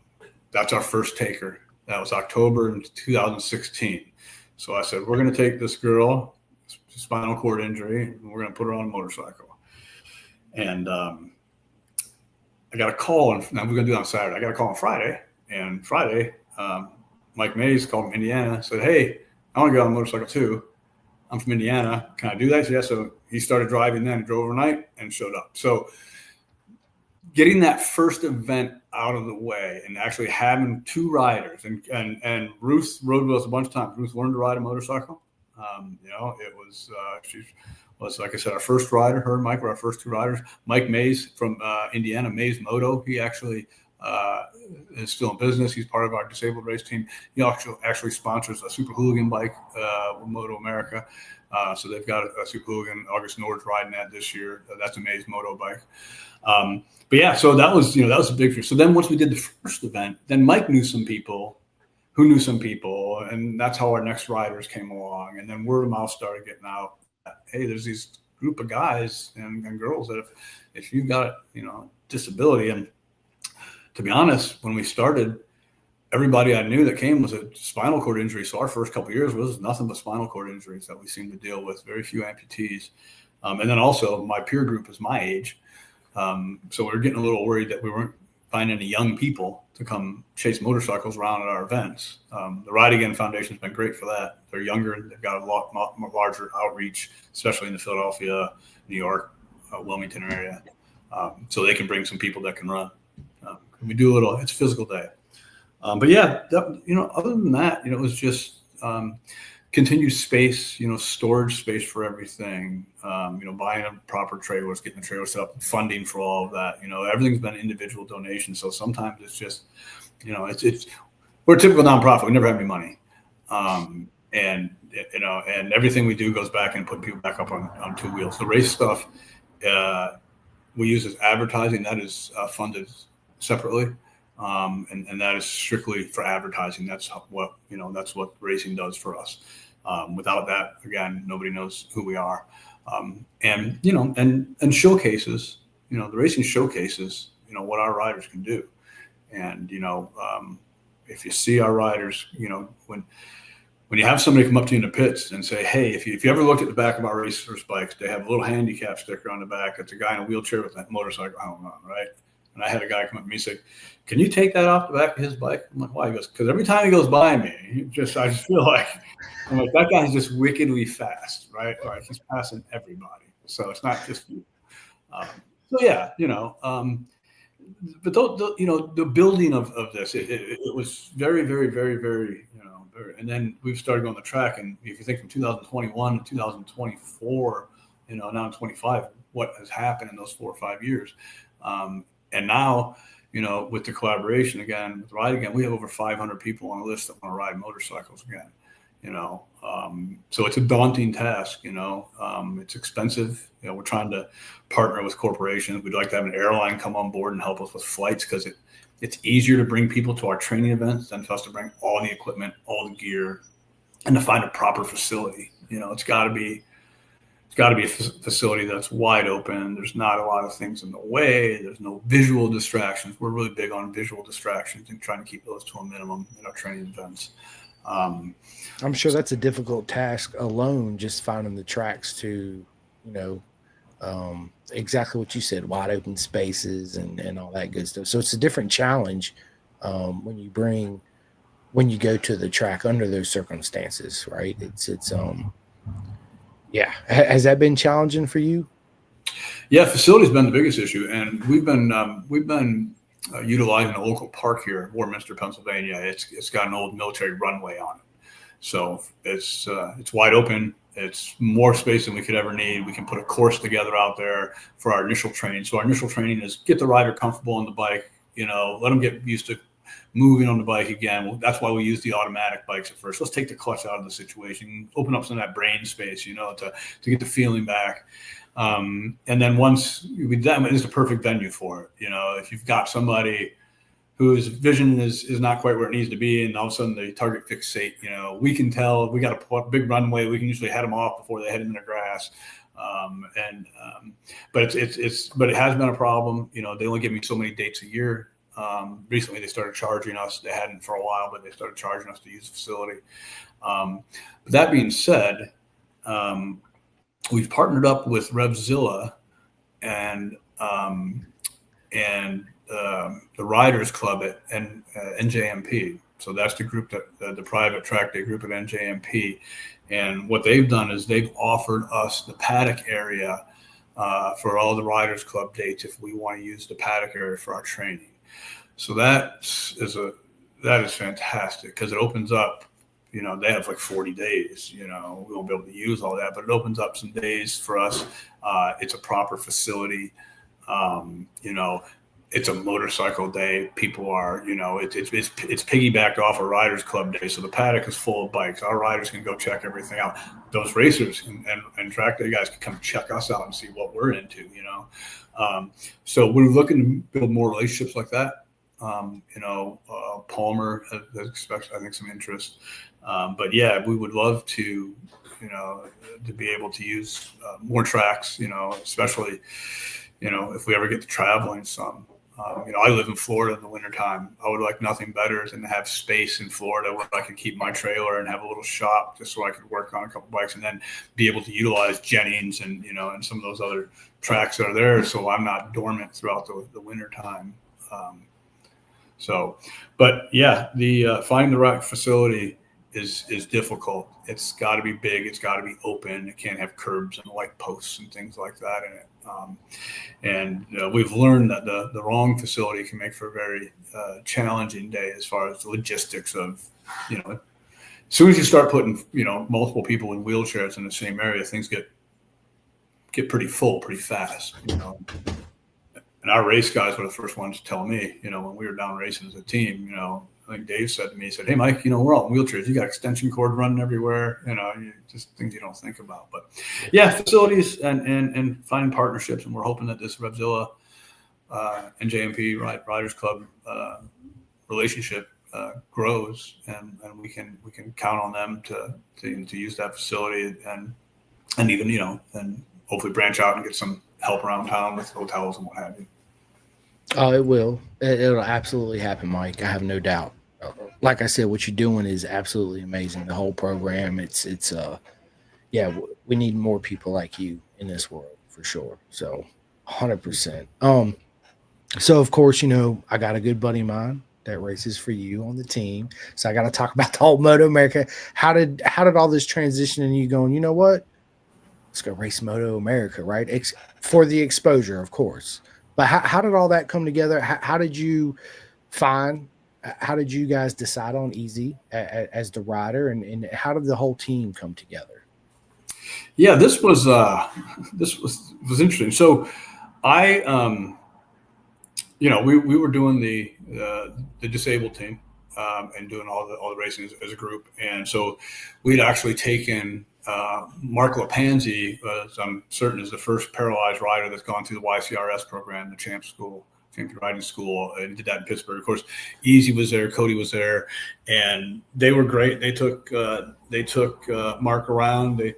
that's our first taker. That was October in 2016. So I said, we're going to take this girl, spinal cord injury, and we're going to put her on a motorcycle. And I got a call, and now we're going to do it on Saturday. I got a call on Friday, and Friday, Mike Mays called from Indiana, said, hey, I want to get on a motorcycle too. I'm from Indiana. Can I do that? Yeah. So he started driving then, drove overnight and showed up. So getting that first event out of the way and actually having 2 riders and Ruth rode with us a bunch of times. Ruth learned to ride a motorcycle. It was, she was, like I said, our first rider. Her and Mike were our first 2 riders. Mike Mays from Indiana, Mays Moto. He actually is still in business. He's part of our disabled race team. He actually sponsors a Super Hooligan bike with Moto America. So they've got a Super Hooligan. August Nord's riding that this year. That's a Mays Moto bike. But yeah, so that was a big thing. So then once we did the first event, then Mike knew some people who knew some people, and that's how our next riders came along. And then word of mouth started getting out. Hey, there's these group of guys and girls that if you've got disability, and to be honest, when we started, everybody I knew that came was a spinal cord injury. So our first couple of years was nothing but spinal cord injuries that we seemed to deal with, very few amputees. And then also my peer group is my age. So we were getting a little worried that we weren't finding any young people to come chase motorcycles around at our events. The Ride Again Foundation has been great for that. They're younger. They've got a lot more larger outreach, especially in the Philadelphia, New York, Wilmington area. So they can bring some people that can run. We do a little, it's a physical day. But yeah, other than that, it was just continued space, storage space for everything, buying a proper trailers, getting the trailer set up, funding for all of that. Everything's been individual donations. So sometimes it's just, we're a typical nonprofit. We never have any money. And everything we do goes back and put people back up on 2 wheels. The race stuff we use as advertising. That is funded separately. And that is strictly for advertising. That's that's what racing does for us. Without that, again, nobody knows who we are. And showcases, the racing showcases, what our riders can do. And, if you see our riders, when you have somebody come up to you in the pits and say, hey, if you ever looked at the back of our racers' bikes, they have a little handicap sticker on the back. It's a guy in a wheelchair with that motorcycle helmet on, right? And I had a guy come up to me and say, can you take that off the back of his bike? I'm like, why? He goes, because every time he goes by me, I just feel like, that guy's just wickedly fast, right? Like he's passing everybody. So it's not just you. So yeah, but the building of this, it was very, very, very, very, and then we've started going the track. And if you think from 2021 to 2024, now in 25, what has happened in those 4 or 5 years. And now, with the collaboration again, with Ride Again, we have over 500 people on the list that want to ride motorcycles again. So it's a daunting task, it's expensive. We're trying to partner with corporations. We'd like to have an airline come on board and help us with flights, because it's easier to bring people to our training events than for us to bring all the equipment, all the gear, and to find a proper facility. It's got to be a facility that's wide open. There's not a lot of things in the way. There's no visual distractions. We're really big on visual distractions and trying to keep those to a minimum in our training events. I'm sure that's a difficult task alone, just finding the tracks to, exactly what you said, wide open spaces and all that good stuff. So it's a different challenge when you go to the track under those circumstances, right? Yeah. Has that been challenging for you? Yeah, facility's been the biggest issue, and we've been utilizing a local park here, Warminster, Pennsylvania. It's got an old military runway on it, so it's wide open. It's more space than we could ever need. We can put a course together out there for our initial training. So our initial training is get the rider comfortable on the bike, let them get used to moving on the bike again. That's why we use the automatic bikes at first. Let's take the clutch out of the situation, open up some of that brain space, to get the feeling back. And then once that is the perfect venue for it. If you've got somebody whose vision is not quite where it needs to be, and all of a sudden they target fixate, we can tell we got a big runway. We can usually head them off before they head into the grass. But it has been a problem. They only give me so many dates a year. Recently they started charging us. They hadn't for a while, but they started charging us to use the facility. But that being said, we've partnered up with RevZilla and the Riders Club at NJMP. So that's the group the private track day group at NJMP. And what they've done is they've offered us the paddock area for all the Riders Club dates if we want to use the paddock area for our training. So that is fantastic, because it opens up. They have like 40 days. We won't be able to use all that, but it opens up some days for us. It's a proper facility. It's a motorcycle day. People are, it's piggybacked off a Riders Club day. So the paddock is full of bikes. Our riders can go check everything out. Those racers and track day guys can come check us out and see what we're into, So we're looking to build more relationships like that. Palmer expects, I think, some interest. But yeah, we would love to, to be able to use more tracks, especially, if we ever get to traveling some. I live in Florida in the wintertime. I would like nothing better than to have space in Florida where I could keep my trailer and have a little shop just so I could work on a couple bikes, and then be able to utilize Jennings and, and some of those other tracks that are there. So I'm not dormant throughout the wintertime. But yeah, the finding the right facility is difficult. It's got to be big. It's got to be open. It can't have curbs and light posts and things like that in it. We've learned that the wrong facility can make for a very challenging day as far as the logistics of, as soon as you start putting, multiple people in wheelchairs in the same area, things get pretty full pretty fast, And our race guys were the first ones to tell me, when we were down racing as a team, I think Dave said to me, he said, "Hey, Mike, we're all in wheelchairs. You got extension cord running everywhere, just things you don't think about." But yeah, facilities and finding partnerships. And we're hoping that this RevZilla and JMP Riders Club relationship grows, and we can count on them to use that facility and even, and hopefully branch out and get some help around town with hotels and what have you. Oh, it will. It'll absolutely happen, Mike. I have no doubt. Like I said, what you're doing is absolutely amazing. The whole program, we need more people like you in this world for sure. So 100%. So of course, I got a good buddy of mine that races for you on the team. So I got to talk about the whole Moto America. How did all this transition and you going, you know what? Let's go race Moto America, right? For the exposure, of course. But how did all that come together? How did you guys decide on Easy as the rider, and how did the whole team come together? Yeah, this was interesting. So I, we were doing the disabled team, and doing all the racing as a group. And so we'd actually taken Mark Lepanzi, I'm certain is the first paralyzed rider that's gone through the YCRS program, the champion riding school, and did that in Pittsburgh. Of course, Easy was there, Cody was there, and they were great. They took Mark around. They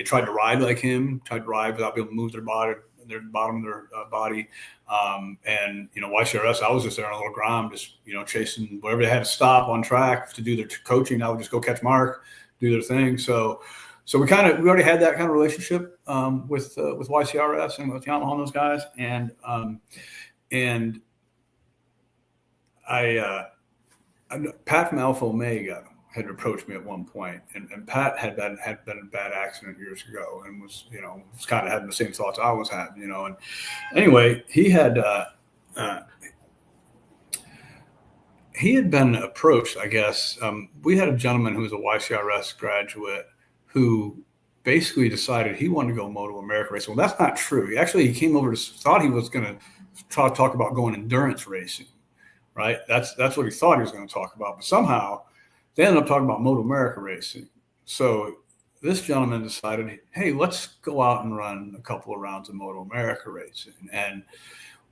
tried to ride like him, tried to ride without being able to move their bottom of their body. And YCRS, I was just there on a little grom, just chasing wherever they had to stop on track to do their coaching. I would just go catch Mark, do their thing. So we already had that kind of relationship with YCRS and with Yamaha and those guys. And Pat from Alpha Omega had approached me at one point, and Pat had been in a bad accident years ago, and was kind of having the same thoughts I was having, And anyway, he had been approached, I guess. We had a gentleman who was a YCRS graduate who basically decided he wanted to go Moto America racing. Well, that's not true. He came over thought he was going to talk about going endurance racing, right? That's what he thought he was going to talk about, but somehow they ended up talking about Moto America racing. So this gentleman decided, hey, let's go out and run a couple of rounds of Moto America racing. And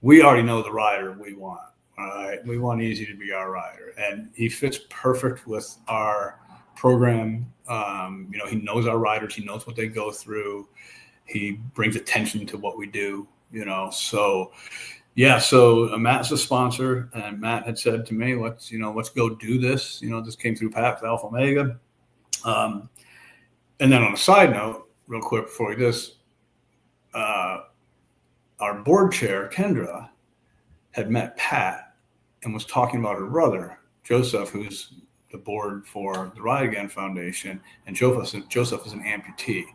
we already know the rider we want. All right. We want Easy to be our rider. And he fits perfect with our program. He knows our riders. He knows what they go through. He brings attention to what we do, So Matt's a sponsor, and Matt had said to me, let's go do this. This came through Pat with Alpha Omega. And then on a side note, real quick before we do this, our board chair, Kendra, had met Pat and was talking about her brother, Joseph, who's the board for the Ride Again Foundation, and Joseph is an amputee.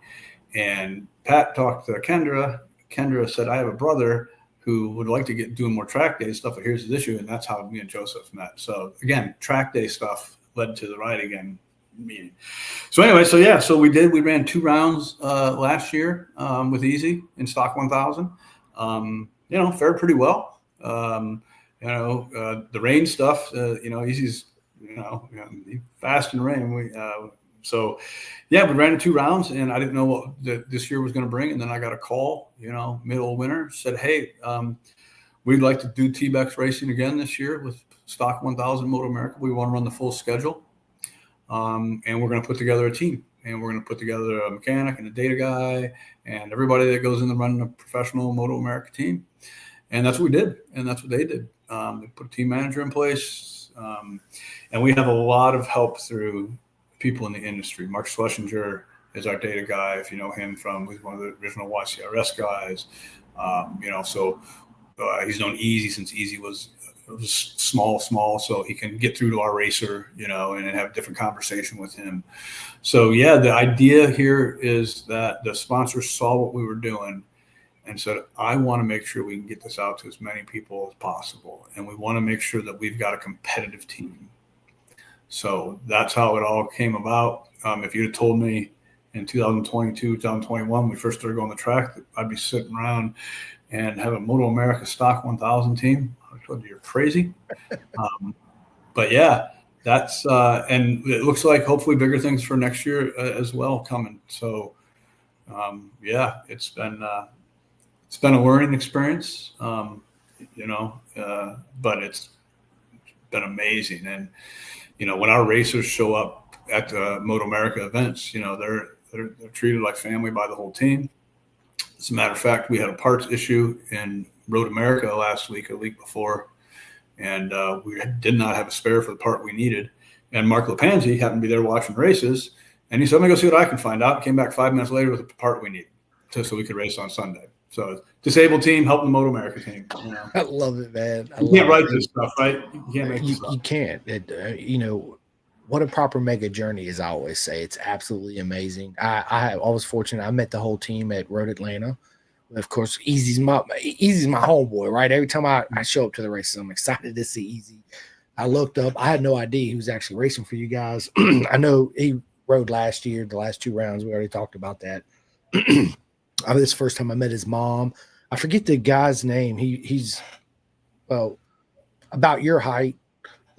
And Pat talked to Kendra. Kendra said, I have a brother who would like to get doing more track day stuff, but here's his issue, and that's how me and Joseph met. So again, track day stuff led to the Ride Again meeting. So anyway, so we ran 2 rounds last year with Easy in Stock 1000. Fared pretty well. The rain stuff, Easy's, fast in the rain. We ran 2 rounds, and I didn't know what this year was going to bring. And then I got a call, middle of winter, said, hey, we'd like to do TBEX racing again this year with Stock 1000 Moto America. We want to run the full schedule. And we're going to put together a team, and we're going to put together a mechanic and a data guy and everybody that goes into running a professional Moto America team. And that's what we did. And that's what they did. They put a team manager in place. And we have a lot of help through people in the industry. Mark Schlesinger is our data guy. If you know him he's one of the original YCRS guys. He's known Easy since Easy was small, so he can get through to our racer, and have a different conversation with him. So the idea here is that the sponsors saw what we were doing and said, I want to make sure we can get this out to as many people as possible. And we want to make sure that we've got a competitive team. So that's how it all came about. If you'd have told me in 2022, 2021, we first started going the track, I'd be sitting around and have a Moto America Stock 1000 team, I told you you're crazy. But that's and it looks like hopefully bigger things for next year as well coming. So it's been a learning experience, but it's been amazing. And when our racers show up at the Moto America events, they're treated like family by the whole team. As a matter of fact, we had a parts issue in Road America last week, a week before, and we did not have a spare for the part we needed. And Mark Lepanzi happened to be there watching races, and he said, "Let me go see what I can find out." Came back 5 minutes later with the part we needed, so we could race on Sunday. So disabled team helping the Moto America team. I love it, man. You can't write this stuff, right? You can't make this stuff. You can't. What a proper mega journey, as I always say. It's absolutely amazing. I was fortunate. I met the whole team at Road Atlanta. Of course, Easy's my homeboy, right? Every time I show up to the races, I'm excited to see Easy. I looked up. I had no idea he was actually racing for you guys. I know he rode last year, the last 2 rounds. We already talked about that. This is the first time I met his mom. I forget the guy's name. He's about your height.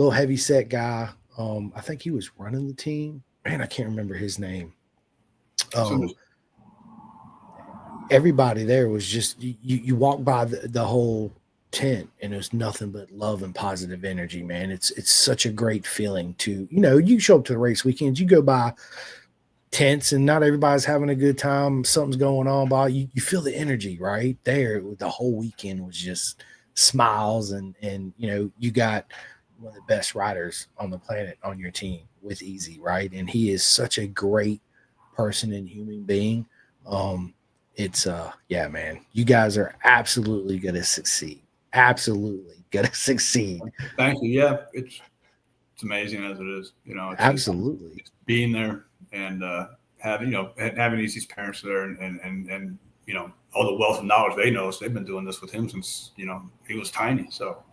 little heavy set guy. I think he was running the team. Man, I can't remember his name. So Everybody there was just you walk by the whole tent and there's nothing but love and positive energy, man. It's such a great feeling to, you show up to the race weekends, you go by tents and not everybody's having a good time, something's going on, but you feel the energy right there. The whole weekend was just smiles, and you got one of the best riders on the planet on your team with Easy, right? And he is such a great person and human being. It's yeah, man, you guys are absolutely gonna succeed. Absolutely gonna succeed. thank you. Yeah, it's amazing as it is. Absolutely. It's being there and having Easy's parents there and all the wealth of knowledge they know. So they've been doing this with him since he was tiny. So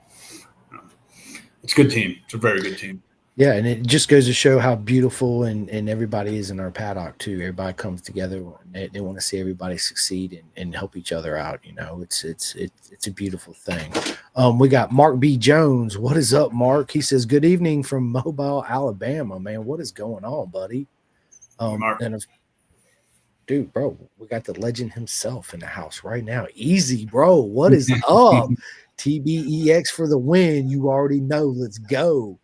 it's a good team. It's a very good team. Yeah, and it just goes to show how beautiful and everybody is in our paddock too. Everybody comes together. They want to see everybody succeed and help each other out. It's a beautiful thing. We got Mark B. Jones. What is up, Mark? He says, "Good evening from Mobile, Alabama, man. What is going on, buddy?" Mark. Dude, bro, we got the legend himself in the house right now. Easy, bro. What is up? TBEX for the win. You already know. Let's go.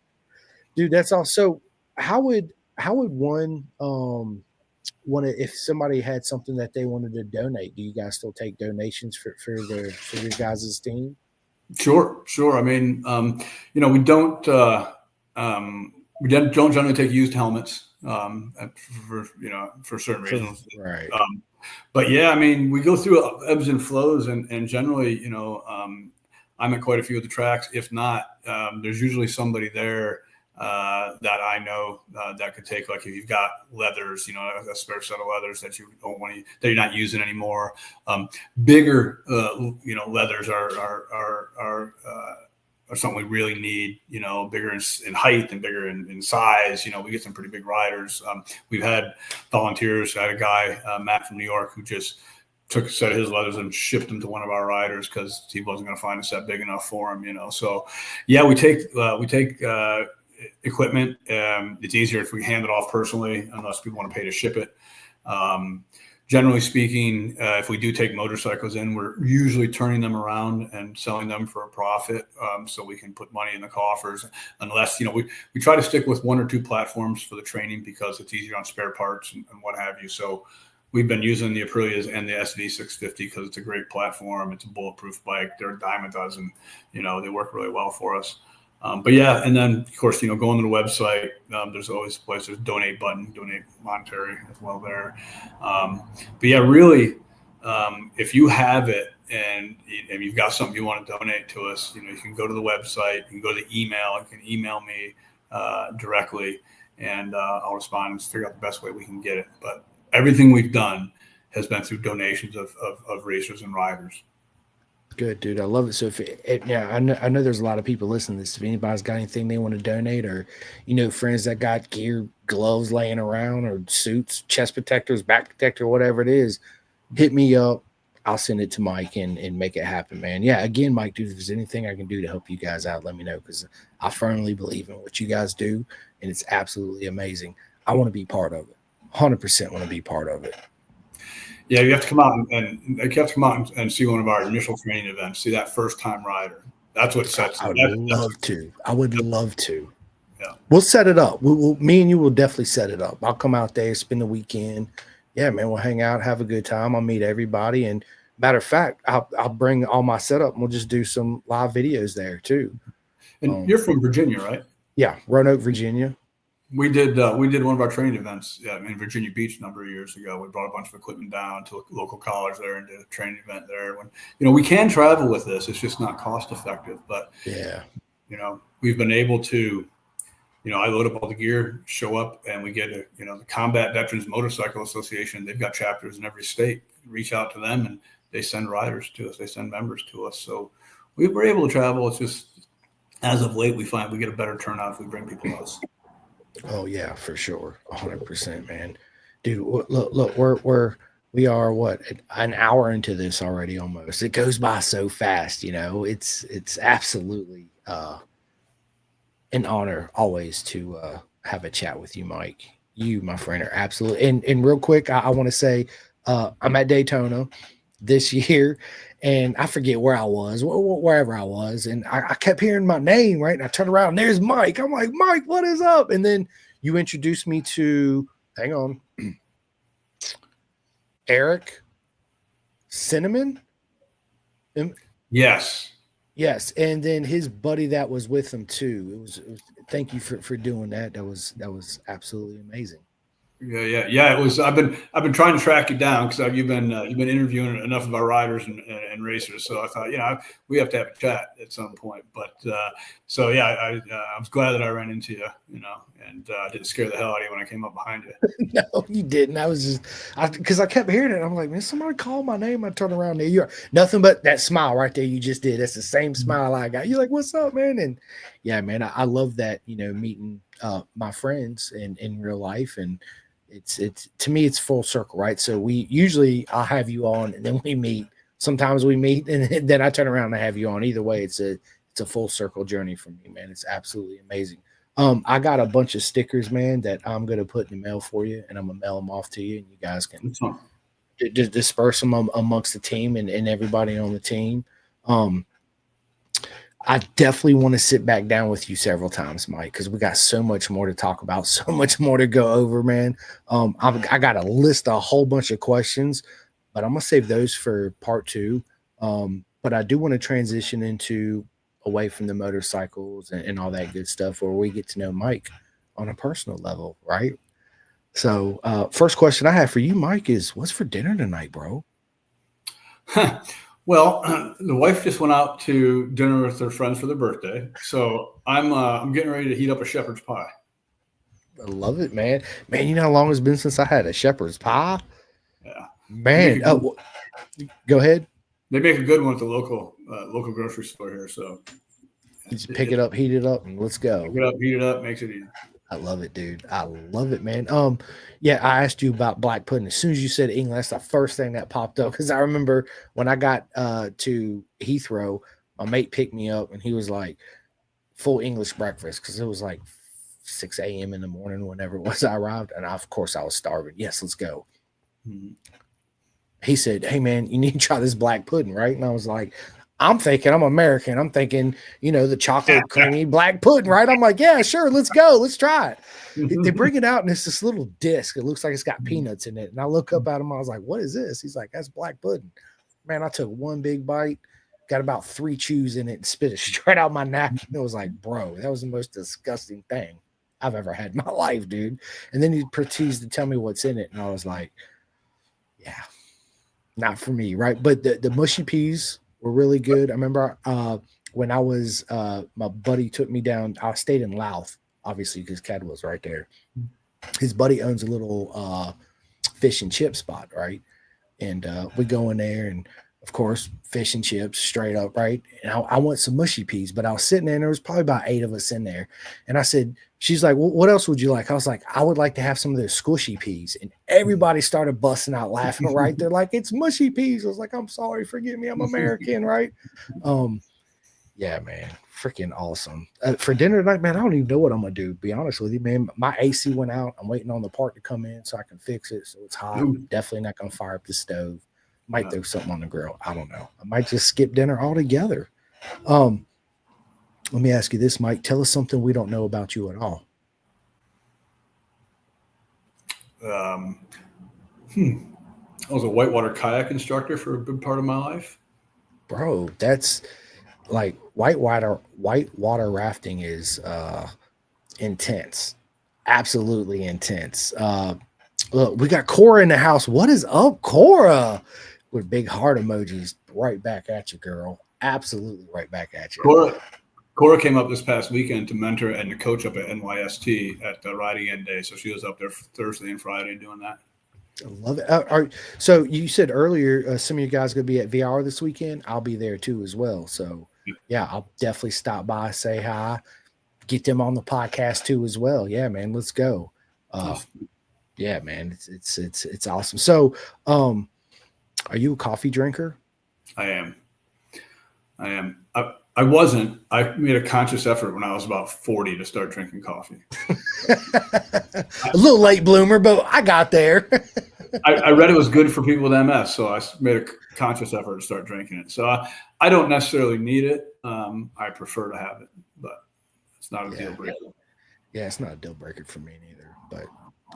Dude, that's also how would one want to, if somebody had something that they wanted to donate, do you guys still take donations for your guys' team? Sure. I mean, we don't generally take used helmets for certain reasons, right? But yeah, I mean, we go through ebbs and flows, and generally, I'm at quite a few of the tracks. If not, there's usually somebody there that I know that could take, like if you've got leathers, a spare set of leathers that you don't want to, that you're not using anymore. Bigger, leathers are something we really need, bigger in height and bigger in size. We get some pretty big riders. We've had volunteers. I had a guy, Matt from New York, who just took a set of his leathers and shipped them to one of our riders because he wasn't going to find a set big enough for him. So yeah, we take equipment. It's easier if we hand it off personally, unless people want to pay to ship it. Generally speaking, if we do take motorcycles in, we're usually turning them around and selling them for a profit, so we can put money in the coffers. Unless we try to stick with one or two platforms for the training because it's easier on spare parts and what have you. So we've been using the Aprilias and the SV650 because it's a great platform. It's a bulletproof bike. They're a dime a dozen. They work really well for us. But yeah, and then of course, going to the website, there's always a place, there's donate button, donate monetary as well there. But yeah, really, if you have it and you've got something you want to donate to us, you can go to the website, you can go to the email, you can email me directly, and I'll respond and figure out the best way we can get it. But everything we've done has been through donations of racers and riders. Good, dude. I love it. So I know there's a lot of people listening to this. If anybody's got anything they want to donate, or friends that got gear, gloves laying around, or suits, chest protectors, back protector, whatever it is, hit me up. I'll send it to Mike and make it happen, man. Yeah, again, Mike, dude, if there's anything I can do to help you guys out, let me know, because I firmly believe in what you guys do, and it's absolutely amazing. I want to be part of it. 100% want to be part of it. Yeah, you have to come out and see one of our initial training events. See that first time rider. That's what sets. I would love to. Yeah, we'll set it up. Me and you will definitely set it up. I'll come out there, spend the weekend. Yeah, man, we'll hang out, have a good time. I'll meet everybody, and matter of fact, I'll bring all my setup, and we'll just do some live videos there too. And you're from Virginia, right? Yeah, Roanoke, Virginia. We did one of our training events in Virginia Beach a number of years ago. We brought a bunch of equipment down to a local college there and did a training event there. When we can travel with this, it's just not cost effective. But yeah, we've been able to, I load up all the gear, show up, and we get the Combat Veterans Motorcycle Association. They've got chapters in every state. Reach out to them, and they send riders to us. They send members to us. So we were able to travel. It's just as of late, we find we get a better turnout if we bring people to us. Oh yeah, for sure, 100%, man. Dude, look, we are what, an hour into this already almost. It goes by so fast, It's absolutely an honor always to have a chat with you, Mike. You, my friend, are absolutely. And real quick, I want to say I'm at Daytona this year, and I forget where I was, wherever I was, and I kept hearing my name, right? And I turned around, and there's Mike. I'm like, Mike, what is up? And then you introduced me to, hang on, Eric Cinnamon. Yes. Yes, and then his buddy that was with him too. It was thank you for doing that. That was absolutely amazing. Yeah. It was. I've been trying to track you down because you've been interviewing enough of our riders and racers. So I thought, we have to have a chat at some point. But so yeah, I was glad that I ran into you, and didn't scare the hell out of you when I came up behind you. No, you didn't. I was just because I kept hearing it. I'm like, man, somebody called my name. I turned around there. You're nothing but that smile right there. You just did. That's the same smile I got. You're like, what's up, man? And yeah, man, I love that. Meeting my friends in real life, and it's to me it's full circle, right? So we usually I'll have you on, and then we meet. Sometimes we meet, and then I turn around and I have you on. Either way, it's a full circle journey for me, man. It's absolutely amazing. I got a bunch of stickers, man, that I'm gonna put in the mail for you, and I'm gonna mail them off to you, and you guys can disperse them amongst the team and everybody on the team. I definitely want to sit back down with you several times, Mike, because we got so much more to talk about, so much more to go over, man. I got a list a whole bunch of questions, but I'm gonna save those for part two. But I do want to transition into away from the motorcycles and all that good stuff, where we get to know Mike on a personal level, right? So, first question I have for you, Mike, is what's for dinner tonight, bro? Well, the wife just went out to dinner with her friends for their birthday, so I'm getting ready to heat up a shepherd's pie. I love it, man. Man, you know how long it's been since I had a shepherd's pie? Yeah, Man. Oh, go ahead. They make a good one at the local grocery store here. So just pick it up, heat it up, and let's go. Pick it up, heat it up, makes it easy. I love it, dude. I love it, man. Yeah, I asked you about black pudding. As soon as you said England, that's the first thing that popped up. Because I remember when I got to Heathrow, my mate picked me up and he was like, full English breakfast, because it was like 6 a.m. in the morning whenever it was I arrived. And of course I was starving. Yes, let's go. Mm-hmm. He said, hey man, you need to try this black pudding, right? And I was like, I'm American. I'm thinking, the chocolate creamy black pudding, right? I'm like, yeah, sure. Let's go. Let's try it. They bring it out and it's this little disc. It looks like it's got peanuts in it. And I look up at him. I was like, what is this? He's like, that's black pudding. Man, I took one big bite, got about 3 chews in it and spit it straight out my napkin. It was like, bro, that was the most disgusting thing I've ever had in my life, dude. And then he proceeds to tell me what's in it. And I was like, yeah, not for me, right? But the mushy peas were really good. I remember when I was my buddy took me down. I stayed in Louth, obviously, because Cadwell's right there. His buddy owns a little fish and chip spot, right? And we go in there, and of course, fish and chips straight up, right? And I want some mushy peas, but I was sitting there, and there was probably about 8 of us in there. And I said, she's like, well, what else would you like? I was like, I would like to have some of those squishy peas. And everybody started busting out laughing, right? They're like, it's mushy peas. I was like, I'm sorry, forgive me, I'm American, right? Yeah, man, freaking awesome. For dinner tonight, man, I don't even know what I'm gonna do, to be honest with you, man. My AC went out. I'm waiting on the part to come in so I can fix it. So it's hot. Definitely not gonna fire up the stove. Might throw something on the grill. I don't know. I might just skip dinner altogether. Let me ask you this, Mike. Tell us something we don't know about you at all. I was a whitewater kayak instructor for a big part of my life. Bro, that's like whitewater rafting is intense. Absolutely intense. Look, we got Cora in the house. What is up, Cora? With big heart emojis right back at you, girl. Absolutely right back at you. Cora came up this past weekend to mentor and to coach up at NYST at the riding end day. So she was up there Thursday and Friday doing that. I love it. So you said earlier some of you guys are going to be at VR this weekend. I'll be there too as well. So yeah, I'll definitely stop by, say hi, get them on the podcast too as well. Yeah, man, let's go. Awesome. Yeah, man, it's awesome. So, are you a coffee drinker? I am. I wasn't. I made a conscious effort when I was about 40 to start drinking coffee. A little late bloomer, but I got there. I read it was good for people with MS, so I made a conscious effort to start drinking it. So I don't necessarily need it. I prefer to have it, but it's not a deal breaker. Yeah, it's not a deal breaker for me neither, but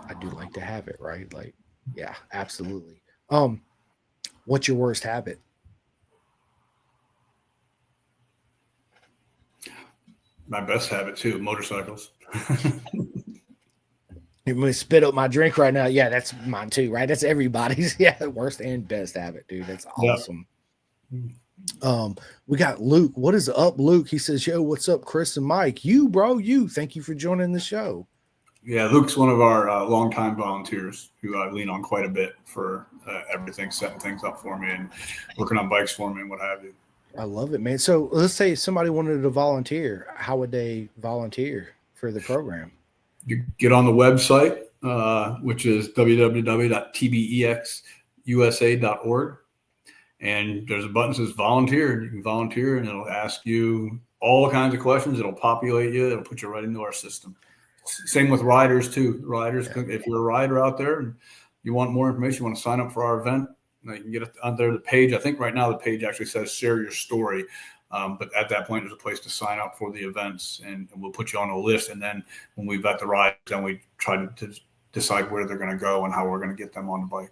I do like to have it, right? Like, yeah, absolutely. What's your worst habit? My best habit too, motorcycles. I'm gonna spit up my drink right now. Yeah, that's mine too, right? That's everybody's. Yeah, worst and best habit, dude. That's awesome. We got Luke. What is up, Luke? He says, "Yo, what's up, Chris and Mike? You, bro, you. Thank you for joining the show." Yeah, Luke's one of our longtime volunteers who I lean on quite a bit for everything, setting things up for me and working on bikes for me and what have you. I love it, man. So let's say somebody wanted to volunteer. How would they volunteer for the program? You get on the website, which is www.tbexusa.org. And there's a button that says volunteer, and you can volunteer, and it'll ask you all kinds of questions. It'll populate you. It'll put you right into our system. Same with riders too. Riders, if you're a rider out there and you want more information, you want to sign up for our event, you can get it on there. The page, I think right now the page actually says share your story. But at that point, there's a place to sign up for the events, and we'll put you on a list. And then when we've got the riders, then we try to decide where they're going to go and how we're going to get them on the bike.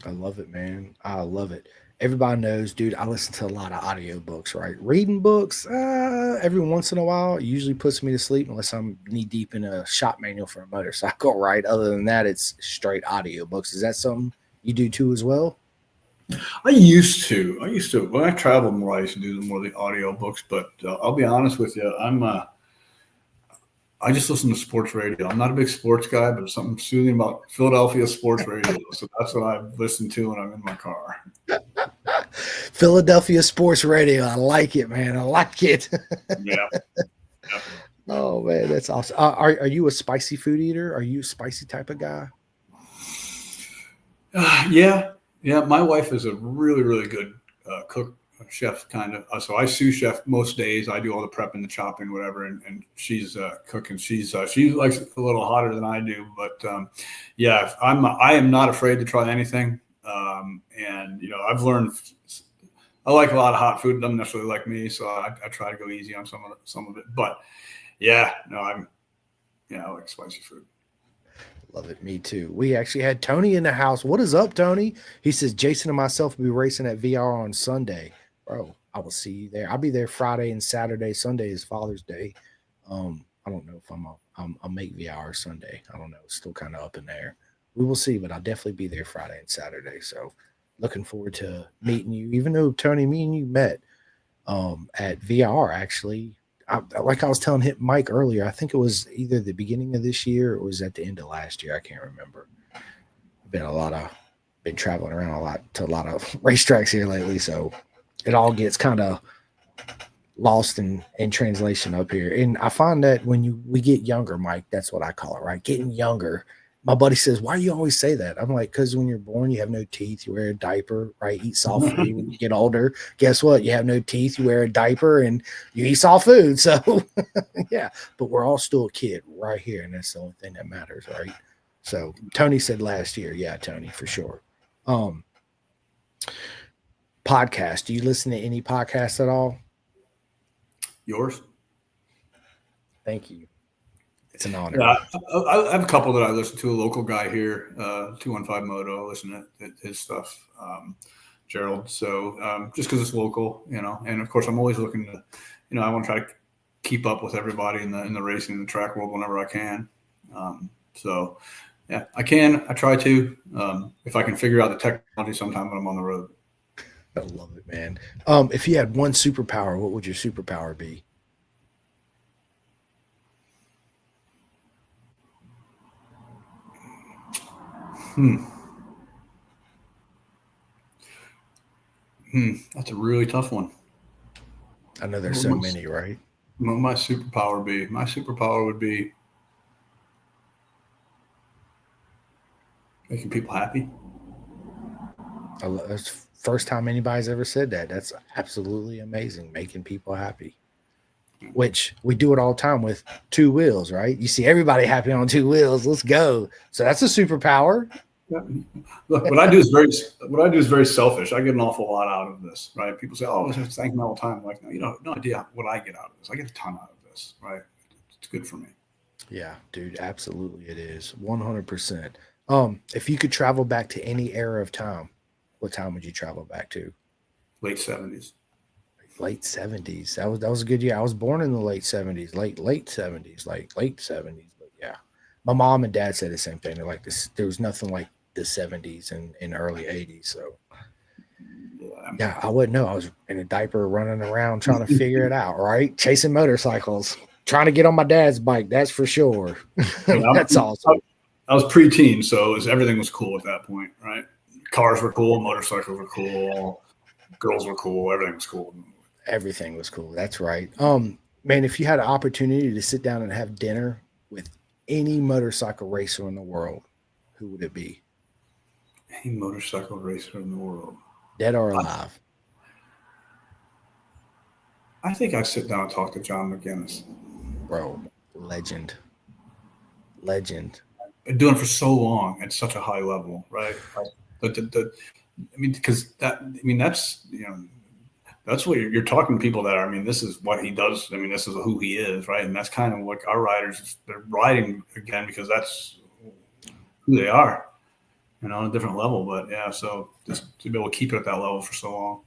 I love it, man. I love it. Everybody knows, dude, I listen to a lot of audiobooks, right? Reading books, every once in a while, usually puts me to sleep unless I'm knee deep in a shop manual for a motorcycle, right? Other than that, it's straight audiobooks. Is that something you do too as well? I used to. When I traveled more, I used to do more of the audiobooks, but I'll be honest with you, I just listen to sports radio. I'm not a big sports guy, but there's something soothing about Philadelphia sports radio. So that's what I listen to when I'm in my car. Philadelphia sports radio. I like it, man. I like it. Yeah. Oh man, that's awesome. Are you a spicy food eater? Are you a spicy type of guy? Yeah. My wife is a really, really good cook, chef kind of. So I sous chef most days. I do all the prepping, the chopping, whatever, and she's cooking. She likes it a little hotter than I do, but I am not afraid to try anything. And I've learned I like a lot of hot food. It doesn't necessarily like me, so I try to go easy on some of it. But I like spicy food. Love it. Me too. We actually had Tony in the house. What is up, Tony? He says, Jason and myself will be racing at VR on Sunday. Bro, I will see you there. I'll be there Friday and Saturday. Sunday is Father's Day. I don't know if I'll make VR Sunday. I don't know. It's still kind of up in there. We will see, but I'll definitely be there Friday and Saturday. So looking forward to meeting you, even though Tony, me and you met at VR actually. Like I was telling Mike earlier, I think it was either the beginning of this year or it was at the end of last year. I can't remember. I've been traveling around a lot to a lot of racetracks here lately, so it all gets kind of lost in translation up here. And I find that when we get younger, Mike, that's what I call it, right? Getting younger. My buddy says, why do you always say that? I'm like, because when you're born, you have no teeth, you wear a diaper, right? Eat soft food. When you get older, guess what? You have no teeth, you wear a diaper, and you eat soft food. So, yeah, but we're all still a kid right here, and that's the only thing that matters, right? So, Tony said last year, yeah, Tony, for sure. Podcast. Do you listen to any podcasts at all? Yours? Thank you. It's an honor. Yeah, I have a couple that I listen to. A local guy here, 215 Moto. I listen to his stuff, Gerald. So just because it's local, and of course I'm always looking to, I want to try to keep up with everybody in the racing and the track world whenever I can. I can. I try to. If I can figure out the technology sometime when I'm on the road. I love it, man. If you had one superpower, what would your superpower be? That's a really tough one. I know there's so many, right? My superpower would be making people happy. That's the first time anybody's ever said that. That's absolutely amazing, making people happy. Which we do it all the time with two wheels, right? You see everybody happy on two wheels. Let's go. So that's a superpower. Yeah. Look, what I do is very selfish. I get an awful lot out of this, right? People say, "Oh, thank me all the time." I'm like, no, you don't have no idea what I get out of this. I get a ton out of this, right? It's good for me. Yeah, dude, absolutely it is. 100%. If you could travel back to any era of time, what time would you travel back to? Late 70s. Late 70s. That was a good year. I was born in the late 70s, late 70s, like late 70s. But yeah. My mom and dad said the same thing. They're like this there was nothing like the 70s and early 80s. So yeah, I wouldn't know. I was in a diaper running around trying to figure it out, right? Chasing motorcycles, trying to get on my dad's bike, that's for sure. Yeah, That's awesome. I was preteen, so everything was cool at that point, right? Cars were cool, motorcycles were cool, girls were cool, everything was cool. Everything was cool. That's right. Man, if you had an opportunity to sit down and have dinner with any motorcycle racer in the world, who would it be? Any motorcycle racer in the world, Dead or alive? I think I'd sit down and talk to John McGinnis. Bro, legend. Legend. Been doing it for so long at such a high level, right? But I mean, because that's that's what you're talking to people that are. I mean, this is what he does. I mean, this is who he is, right? And that's kind of what our riders they're riding again because that's who they are, on a different level. But yeah, so just to be able to keep it at that level for so long.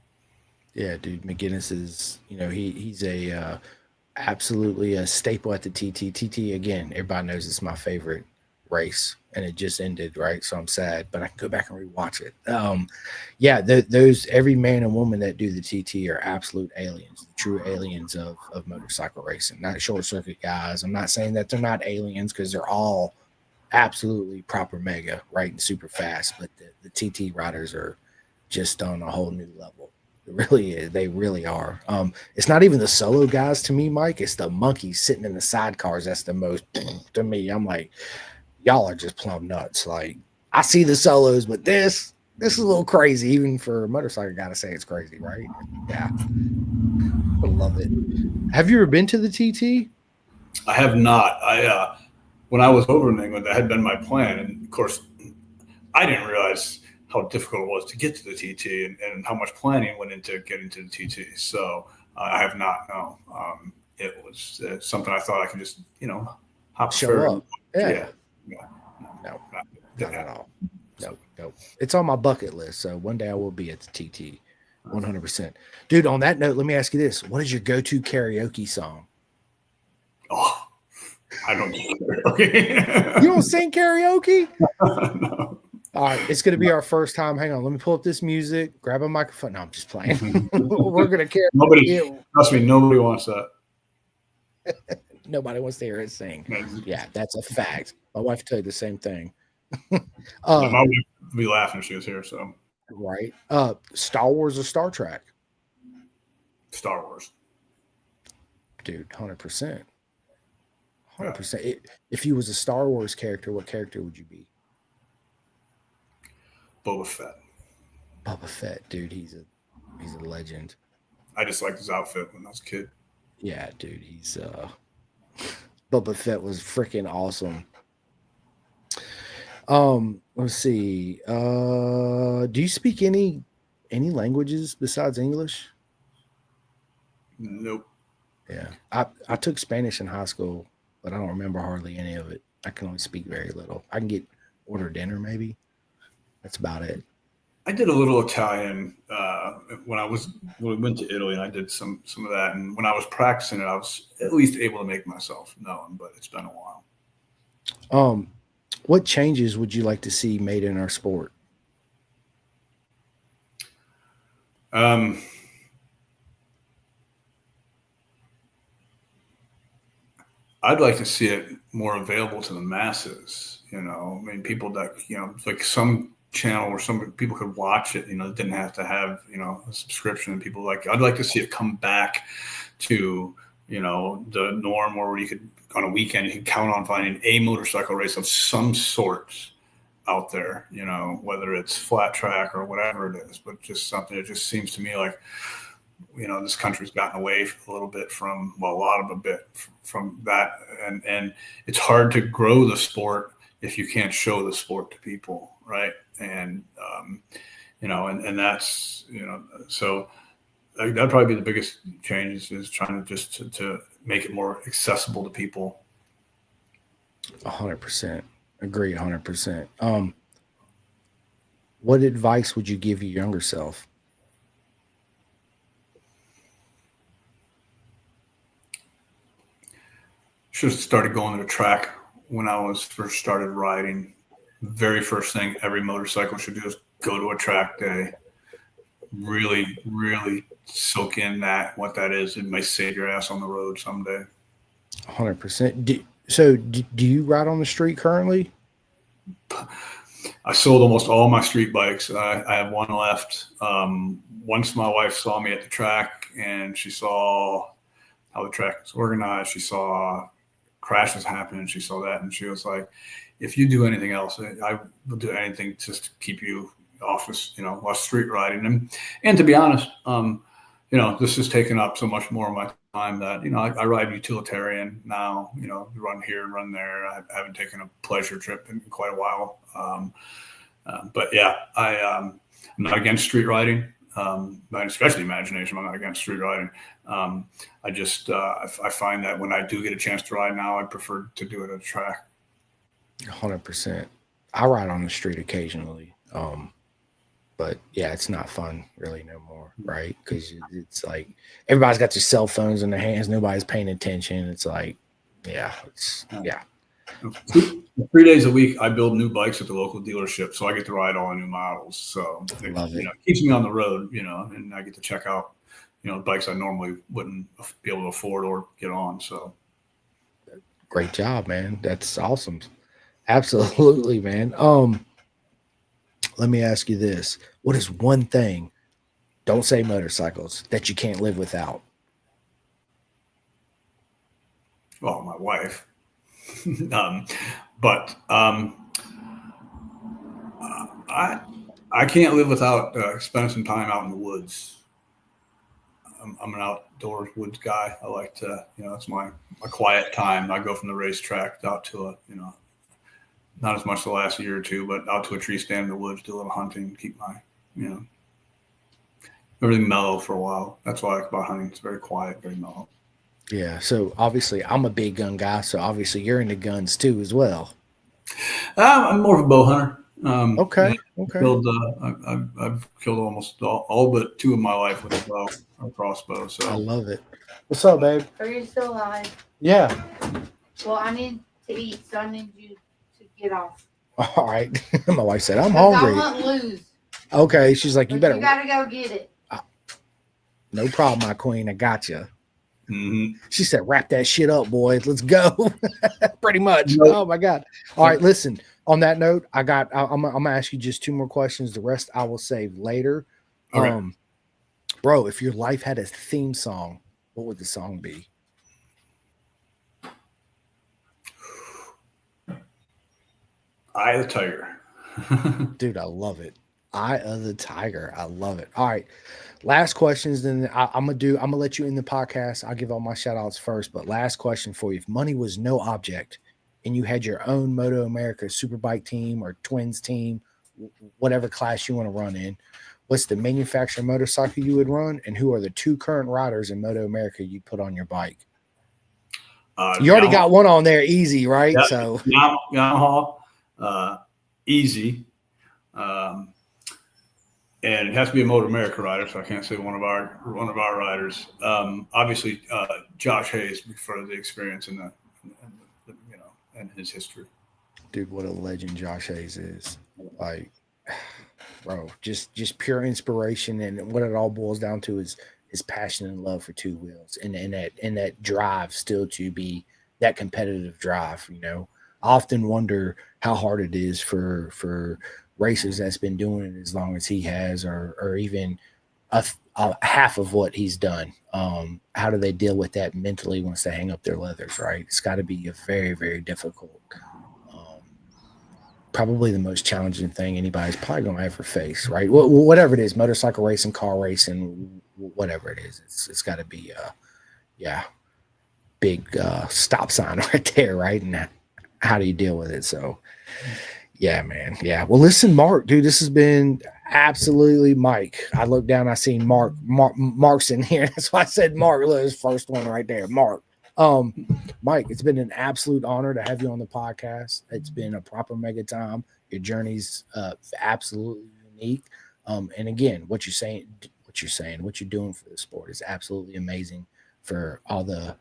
Yeah, dude, McGinnis is, he's a absolutely a staple at the TT. TT again, everybody knows it's my favorite race, and it just ended, right? So I'm sad, but I can go back and rewatch it. Yeah, those every man and woman that do the TT are absolute aliens, the true aliens of motorcycle racing, not short circuit guys. I'm not saying that they're not aliens because they're all absolutely proper mega, right, and super fast, but the TT riders are just on a whole new level. It really is. They really are. It's not even the solo guys to me, Mike. It's the monkeys sitting in the sidecars. That's the most to me. I'm like, y'all are just plumb nuts. Like, I see the solos, but this is a little crazy, even for a motorcycle guy to say it's crazy, right? Yeah. I love it. Have you ever been to the TT? I have not. When I was over in England, that had been my plan, and of course, I didn't realize how difficult it was to get to the TT and how much planning went into getting to the TT. So I have not. No, it was something I thought I could just hop Show up. Yeah. No, not at all. No. It's on my bucket list. So one day I will be at the TT. 100%. Dude, on that note, let me ask you this. What is your go-to karaoke song? Oh, I don't do karaoke. You don't sing karaoke? No. All right, it's going to be our first time. Hang on, let me pull up this music, grab a microphone. No, I'm just playing. We're going to care. Trust me, nobody wants that. Nobody wants to hear it sing. Yeah, that's a fact. My wife told you the same thing. My wife would be laughing if she was here. So right. Star Wars or Star Trek? Star Wars. Dude, 100%. 100%. If you was a Star Wars character, what character would you be? Boba Fett. Boba Fett, dude, he's a legend. I just liked his outfit when I was a kid. Yeah, dude, he's Boba Fett was freaking awesome. Let's see. Do you speak any languages besides English? Nope. Yeah. I took Spanish in high school, but I don't remember hardly any of it. I can only speak very little. I can order dinner maybe. That's about it. I did a little Italian when we went to Italy, and I did some of that. And when I was practicing it, I was at least able to make myself known. But it's been a while. What changes would you like to see made in our sport? I'd like to see it more available to the masses. I mean, people that like some channel where some people could watch it, didn't have to have, a subscription. And people I'd like to see it come back to, the norm where you could, on a weekend, you could count on finding a motorcycle race of some sort out there, whether it's flat track or whatever it is, but just something that just seems to me like, this country's gotten away a little bit from, well, a lot of a bit from that. And it's hard to grow the sport if you can't show the sport to people. Right. And, and that's, so that'd probably be the biggest change is trying to just to make it more accessible to people. 100%. Agree 100%. What advice would you give your younger self? Should have started going to the track when I was first started riding. Very first thing every motorcycle should do is go to a track day. Really, really soak in what that is. It may save your ass on the road someday. 100%. Do you ride on the street currently? I sold almost all my street bikes. I have one left. Once my wife saw me at the track and she saw how the track was organized, she saw crashes happening, she saw that, and she was like, if you do anything else, I will do anything just to keep you off this, off street riding. And to be honest, this has taken up so much more of my time that, I ride utilitarian now, run here, run there. I haven't taken a pleasure trip in quite a while. But yeah, I'm not against street riding, especially imagination. I'm not against street riding. I just, I find that when I do get a chance to ride now, I prefer to do it at a track. 100%. I ride on the street occasionally. But yeah, it's not fun really no more, right? Because it's like everybody's got their cell phones in their hands. Nobody's paying attention. It's like, yeah. 3 days a week, I build new bikes at the local dealership, so I get to ride all the new models. So it keeps me on the road, and I get to check out, bikes I normally wouldn't be able to afford or get on. So great job, man. That's awesome. Absolutely, man. Let me ask you this. What is one thing, don't say motorcycles, that you can't live without? Well, my wife. I can't live without spending some time out in the woods. I'm an outdoors woods guy. I like to, it's my quiet time. I go from the racetrack out to not as much the last year or two, but out to a tree stand in the woods, do a little hunting, keep my, everything mellow for a while. That's what I like about hunting. It's very quiet, very mellow. Yeah. So obviously I'm a big gun guy. So obviously you're into guns too as well. I'm more of a bow hunter. Okay. I've killed almost all but two of my life with a bow or crossbow. So I love it. What's up, babe? Are you still alive? Yeah. Well, I need to eat, so I need you to get off. All right. My wife said, I'm hungry. I won't lose. Okay. She's like, you better. You gotta go get it. No problem, my queen. I got you. Mm-hmm. She said, wrap that shit up, boys. Let's go. Pretty much. Nope. Oh my God. All right. Listen, on that note, I'm going to ask you just two more questions. The rest I will save later. Okay. Bro, if your life had a theme song, what would the song be? Eye of the Tiger. Dude, I love it. Eye of the Tiger. I love it. All right. Last questions. Then I'm gonna let you in the podcast. I'll give all my shout outs first, but last question for you. If money was no object and you had your own Moto America Superbike team or Twins team, whatever class you want to run in, what's the manufacturer motorcycle you would run, and who are the two current riders in Moto America you'd put on your bike? You already got one on there, easy, right? Yep. So Yamaha, easy, and it has to be a Moto America rider, so I can't say one of our riders. Obviously, Josh Hayes for the experience and and his history. Dude, what a legend Josh Hayes is! Like, bro, just pure inspiration, and what it all boils down to is his passion and love for two wheels, and that drive still to be that competitive drive. I often wonder how hard it is for racers that's been doing it as long as he has, or even a half of what he's done. How do they deal with that mentally once they hang up their leathers, right? It's got to be a very, very difficult probably the most challenging thing anybody's probably going to ever face, right? Whatever it is, motorcycle racing, car racing, whatever it is, it's got to be, big stop sign right there, right? And how do you deal with it? So, yeah, man. Yeah. Well, listen, Mark, dude, this has been absolutely Mike. I looked down, I seen Mark's in here. That's why I said Mark. Look, his first one right there, Mark. Mike, it's been an absolute honor to have you on the podcast. It's been a proper mega time. Your journey's absolutely unique. And again, what you're doing for the sport is absolutely amazing for all the,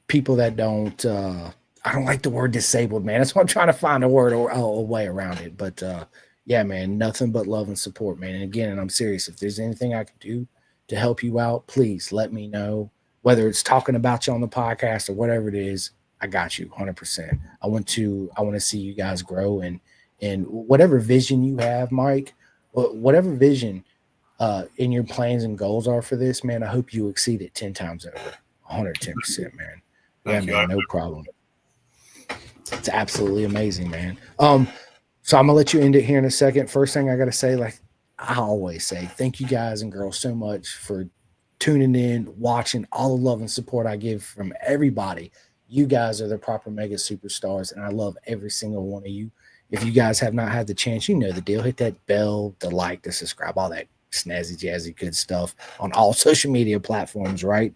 people that don't, I don't like the word disabled, man. That's why I'm trying to find a word or a way around it. But yeah, man, nothing but love and support, man. And again, and I'm serious, if there's anything I can do to help you out, please let me know. Whether it's talking about you on the podcast or whatever it is, I got you 100%. I want to see you guys grow, and whatever vision you have, Mike, whatever vision in your plans and goals are for this, man, I hope you exceed it 10 times over. 110%, man. Yeah, man, no problem. It's absolutely amazing, man. So I'm gonna let you end it here in a second. First thing I gotta say, like I always say, thank you guys and girls so much for tuning in, watching, all the love and support I give from everybody. You guys are the proper mega superstars, and I love every single one of you. If you guys have not had the chance, you know the deal. Hit that bell, the like, the subscribe, all that snazzy jazzy good stuff on all social media platforms, right?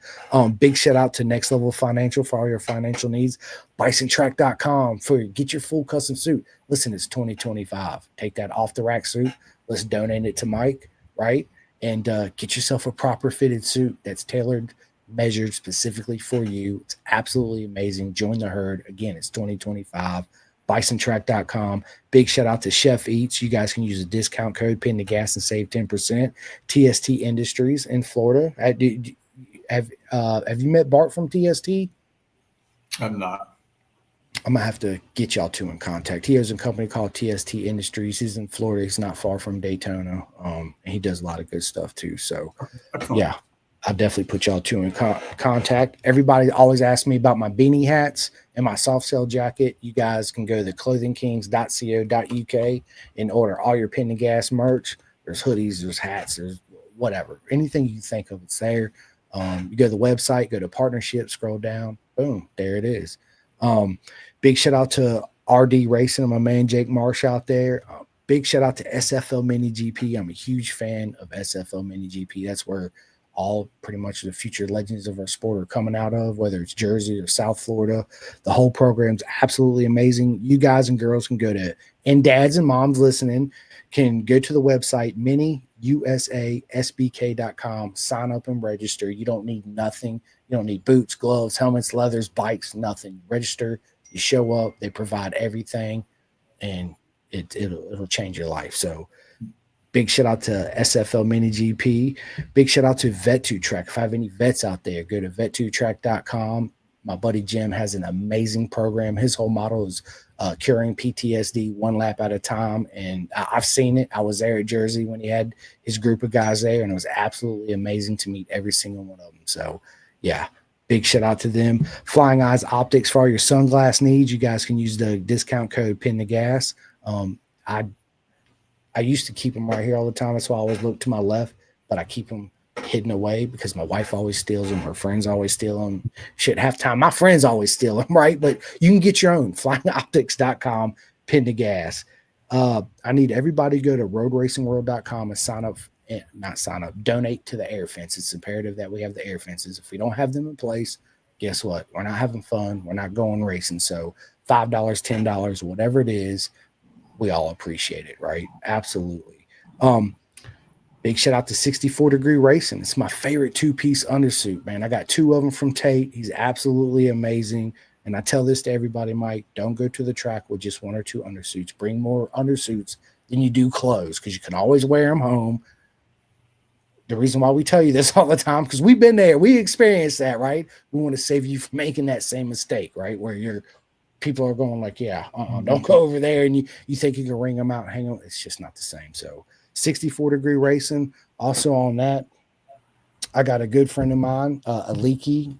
Big shout out to Next Level Financial for all your financial needs. BisonTrack.com for get your full custom suit. Listen, it's 2025. Take that off the rack suit. Let's donate it to Mike, right? And get yourself a proper fitted suit that's tailored, measured specifically for you. It's absolutely amazing. Join the herd. Again, it's 2025. BisonTrack.com. Big shout out to Chef Eats. You guys can use a discount code, pin the gas, and save 10%. TST Industries in Florida. Have you met Bart from TST? I'm not. I'm gonna have to get y'all two in contact. He has a company called TST Industries. He's in Florida. He's not far from Daytona. And he does a lot of good stuff too. So yeah, I'll definitely put y'all two in contact. Everybody always asks me about my beanie hats and my soft shell jacket. You guys can go to clothingkings.co.uk and order all your Pin the Gas merch. There's hoodies, there's hats, there's whatever. Anything you think of, it's there. You go to the website, go to partnership, scroll down, boom, there it is. Big shout out to RD Racing and my man Jake Marsh out there. Big shout out to SFL Mini GP. I'm a huge fan of SFL Mini GP. That's where all pretty much the future legends of our sport are coming out of, whether it's Jersey or South Florida. The whole program's absolutely amazing. You guys and girls can go to, and dads and moms listening can go to the website miniusasbk.com, sign up and register. You don't need nothing. You don't need boots, gloves, helmets, leathers, bikes, nothing. You register, you show up, they provide everything, and it'll change your life. So big shout out to SFL Mini GP. Big shout out to Vet2 Track. If I have any vets out there, go to vet2track.com. My buddy Jim has an amazing program. His whole model is curing PTSD one lap at a time. And I've seen it. I was there at Jersey when he had his group of guys there, and it was absolutely amazing to meet every single one of them. So, yeah, big shout out to them. Flying Eyes Optics for all your sunglass needs. You guys can use the discount code Pin the Gas. I used to keep them right here all the time. That's why I always look to my left, but I keep them hidden away because my wife always steals them. Her friends always steal them. Shit, half time my friends always steal them, right? But you can get your own. FlyingOptics.com, Pin the Gas. I need everybody to go to roadracingworld.com and donate to the air fence. It's imperative that we have the air fences. If we don't have them in place, guess what? We're not having fun. We're not going racing. So $5, $10, whatever it is, we all appreciate it, right? Absolutely. Big shout out to 64 Degree Racing. It's my favorite two-piece undersuit, man. I got two of them from Tate. He's absolutely amazing. And I tell this to everybody, Mike, don't go to the track with just one or two undersuits. Bring more undersuits than you do clothes, because you can always wear them home. The reason why we tell you this all the time, because we've been there. We experienced that, right? We want to save you from making that same mistake, right? Where people are going like, yeah, don't go over there, and you think you can ring them out and hang them. It's just not the same. So 64 Degree Racing. Also on that, I got a good friend of mine, Aliki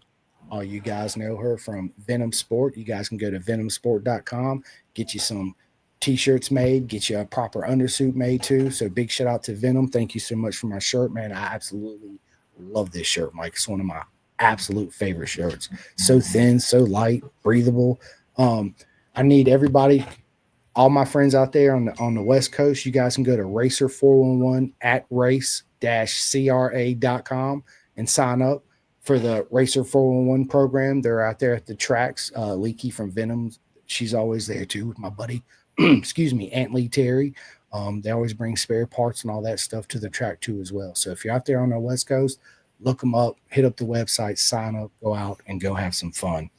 You guys know her from Venom Sport. You guys can go to venomsport.com, get you some t-shirts made, get you a proper undersuit made too. So big shout out to Venom. Thank you so much for my shirt, man. I absolutely love this shirt, Mike. It's one of my absolute favorite shirts. So thin, so light, breathable. I need everybody, all my friends out there on the West Coast. You guys can go to Racer 411 at race-cra.com and sign up for the Racer 411 program. They're out there at the tracks. Leaky from Venom, she's always there too with my buddy. Excuse me, Aunt Lee Terry. They always bring spare parts and all that stuff to the track too as well. So if you're out there on the West Coast, look them up, hit up the website, sign up, go out and go have some fun.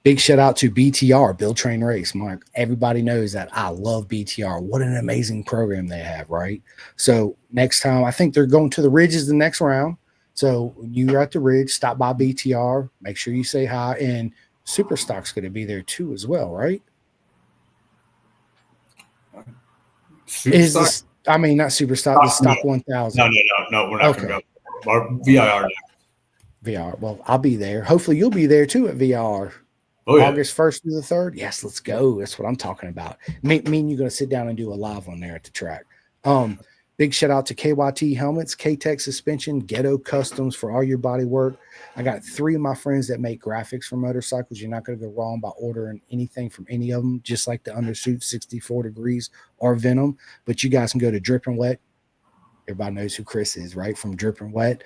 Big shout out to BTR, Build Train Race. Mark, everybody knows that I love BTR. What an amazing program they have, right? So next time, I think they're going to the Ridges the next round. So when you're at the Ridge, stop by BTR, make sure you say hi, and Superstock's going to be there too as well, right? Is this, I mean, not Superstock, the Stock 1000. No, we're not going to go. Our VIR. VR. Well, I'll be there. Hopefully you'll be there too at VR. Oh, yeah. August 1st through the 3rd. Yes, let's go. That's what I'm talking about. Me and you're going to sit down and do a live one there at the track. Big shout out to KYT Helmets, K-Tech Suspension, Ghetto Customs for all your body work. I got 3 of my friends that make graphics for motorcycles. You're not going to go wrong by ordering anything from any of them, just like the undersuit 64 degrees or Venom. But you guys can go to Drip and Wet. Everybody knows who Chris is, right? From Drip and Wet.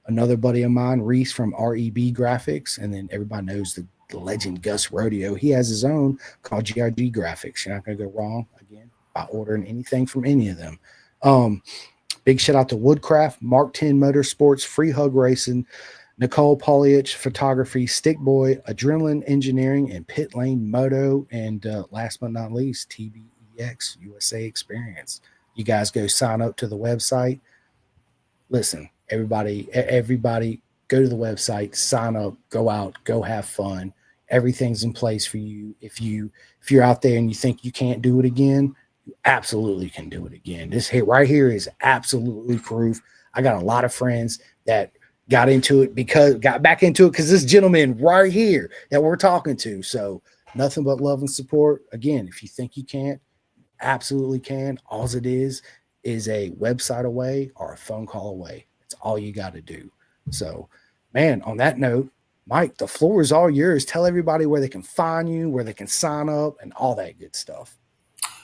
Another buddy of mine, Reese from REB Graphics, and then everybody knows the legend Gus Rodeo. He has his own called GRG Graphics. You're not going to go wrong, again, by ordering anything from any of them. Big shout out to Woodcraft, Mark 10 Motorsports, Free Hug Racing, Nicole Poliich Photography, Stick Boy, Adrenaline Engineering, and Pit Lane Moto, and last but not least, TBEX USA Experience. You guys go sign up to the website. Listen, everybody go to the website, sign up, go out, go have fun. Everything's in place for you. If you're out there and you think you can't do it again, you absolutely can do it again. This here right here is absolutely proof. I got a lot of friends that got back into it because this gentleman right here that we're talking to. So nothing but love and support. Again, if you think you can't, absolutely can. All it is a website away or a phone call away. It's all you got to do. So, man, on that note, Mike, the floor is all yours. Tell everybody where they can find you, where they can sign up, and all that good stuff.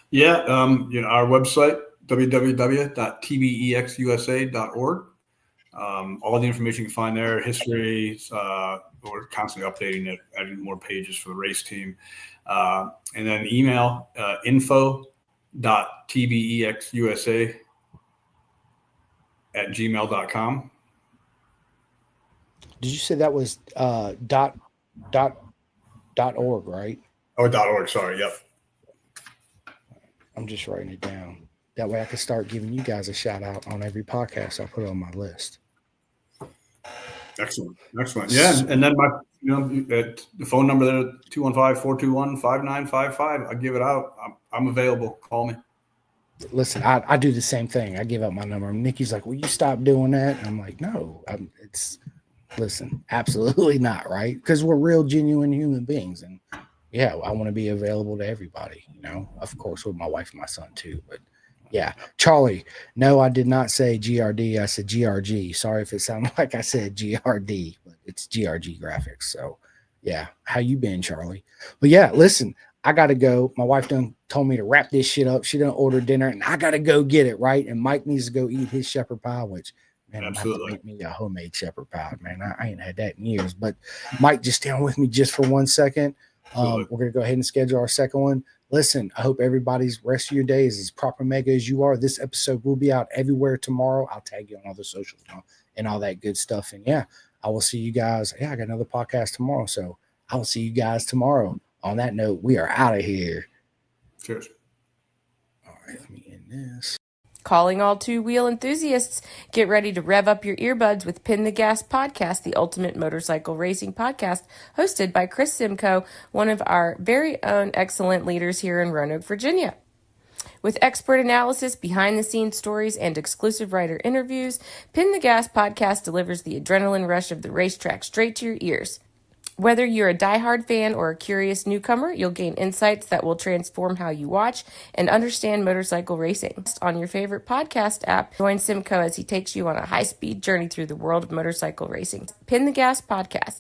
Yeah, our website, www.tbexusa.org. All the information you can find there, history. We're constantly updating it, adding more pages for the race team. And then email info.tbexusa@gmail.com. Did you say that was dot .org, right? Oh, .org. Sorry. Yep. I'm just writing it down. That way I can start giving you guys a shout out on every podcast I put on my list. Excellent. Yeah. And then the phone number there, 215-421-5955. I give it out. I'm available. Call me. Listen, I do the same thing. I give out my number. Nikki's like, will you stop doing that? And I'm like, no, listen, absolutely not. Right. Because we're real, genuine human beings. And yeah, I want to be available to everybody, of course, with my wife and my son too. But yeah, Charlie, no, I did not say GRD. I said GRG. Sorry if it sounded like I said GRD, but it's GRG Graphics. So yeah, how you been, Charlie? But yeah, listen, I got to go. My wife done told me to wrap this shit up. She done ordered dinner and I got to go get it, right? And Mike needs to go eat his shepherd pie, which, man, I'm going to have to make me a homemade shepherd pie, man. I ain't had that in years. But Mike, just stay on with me just for 1 second. We're going to go ahead and schedule our second one. Listen, I hope everybody's rest of your day is as proper mega as you are. This episode will be out everywhere tomorrow. I'll tag you on all the socials and all that good stuff. And yeah, I will see you guys. Yeah, I got another podcast tomorrow. So I will see you guys tomorrow. On that note, we are out of here. Cheers. All right, let me end this. Calling all two-wheel enthusiasts, get ready to rev up your earbuds with Pin the Gas Podcast, the ultimate motorcycle racing podcast, hosted by Chris Simcoe, one of our very own excellent leaders here in Roanoke, Virginia. With expert analysis, behind-the-scenes stories, and exclusive writer interviews, Pin the Gas podcast delivers the adrenaline rush of the racetrack straight to your ears. Whether you're a diehard fan or a curious newcomer, you'll gain insights that will transform how you watch and understand motorcycle racing. On your favorite podcast app, join Simcoe as he takes you on a high-speed journey through the world of motorcycle racing. Pin the Gas podcast.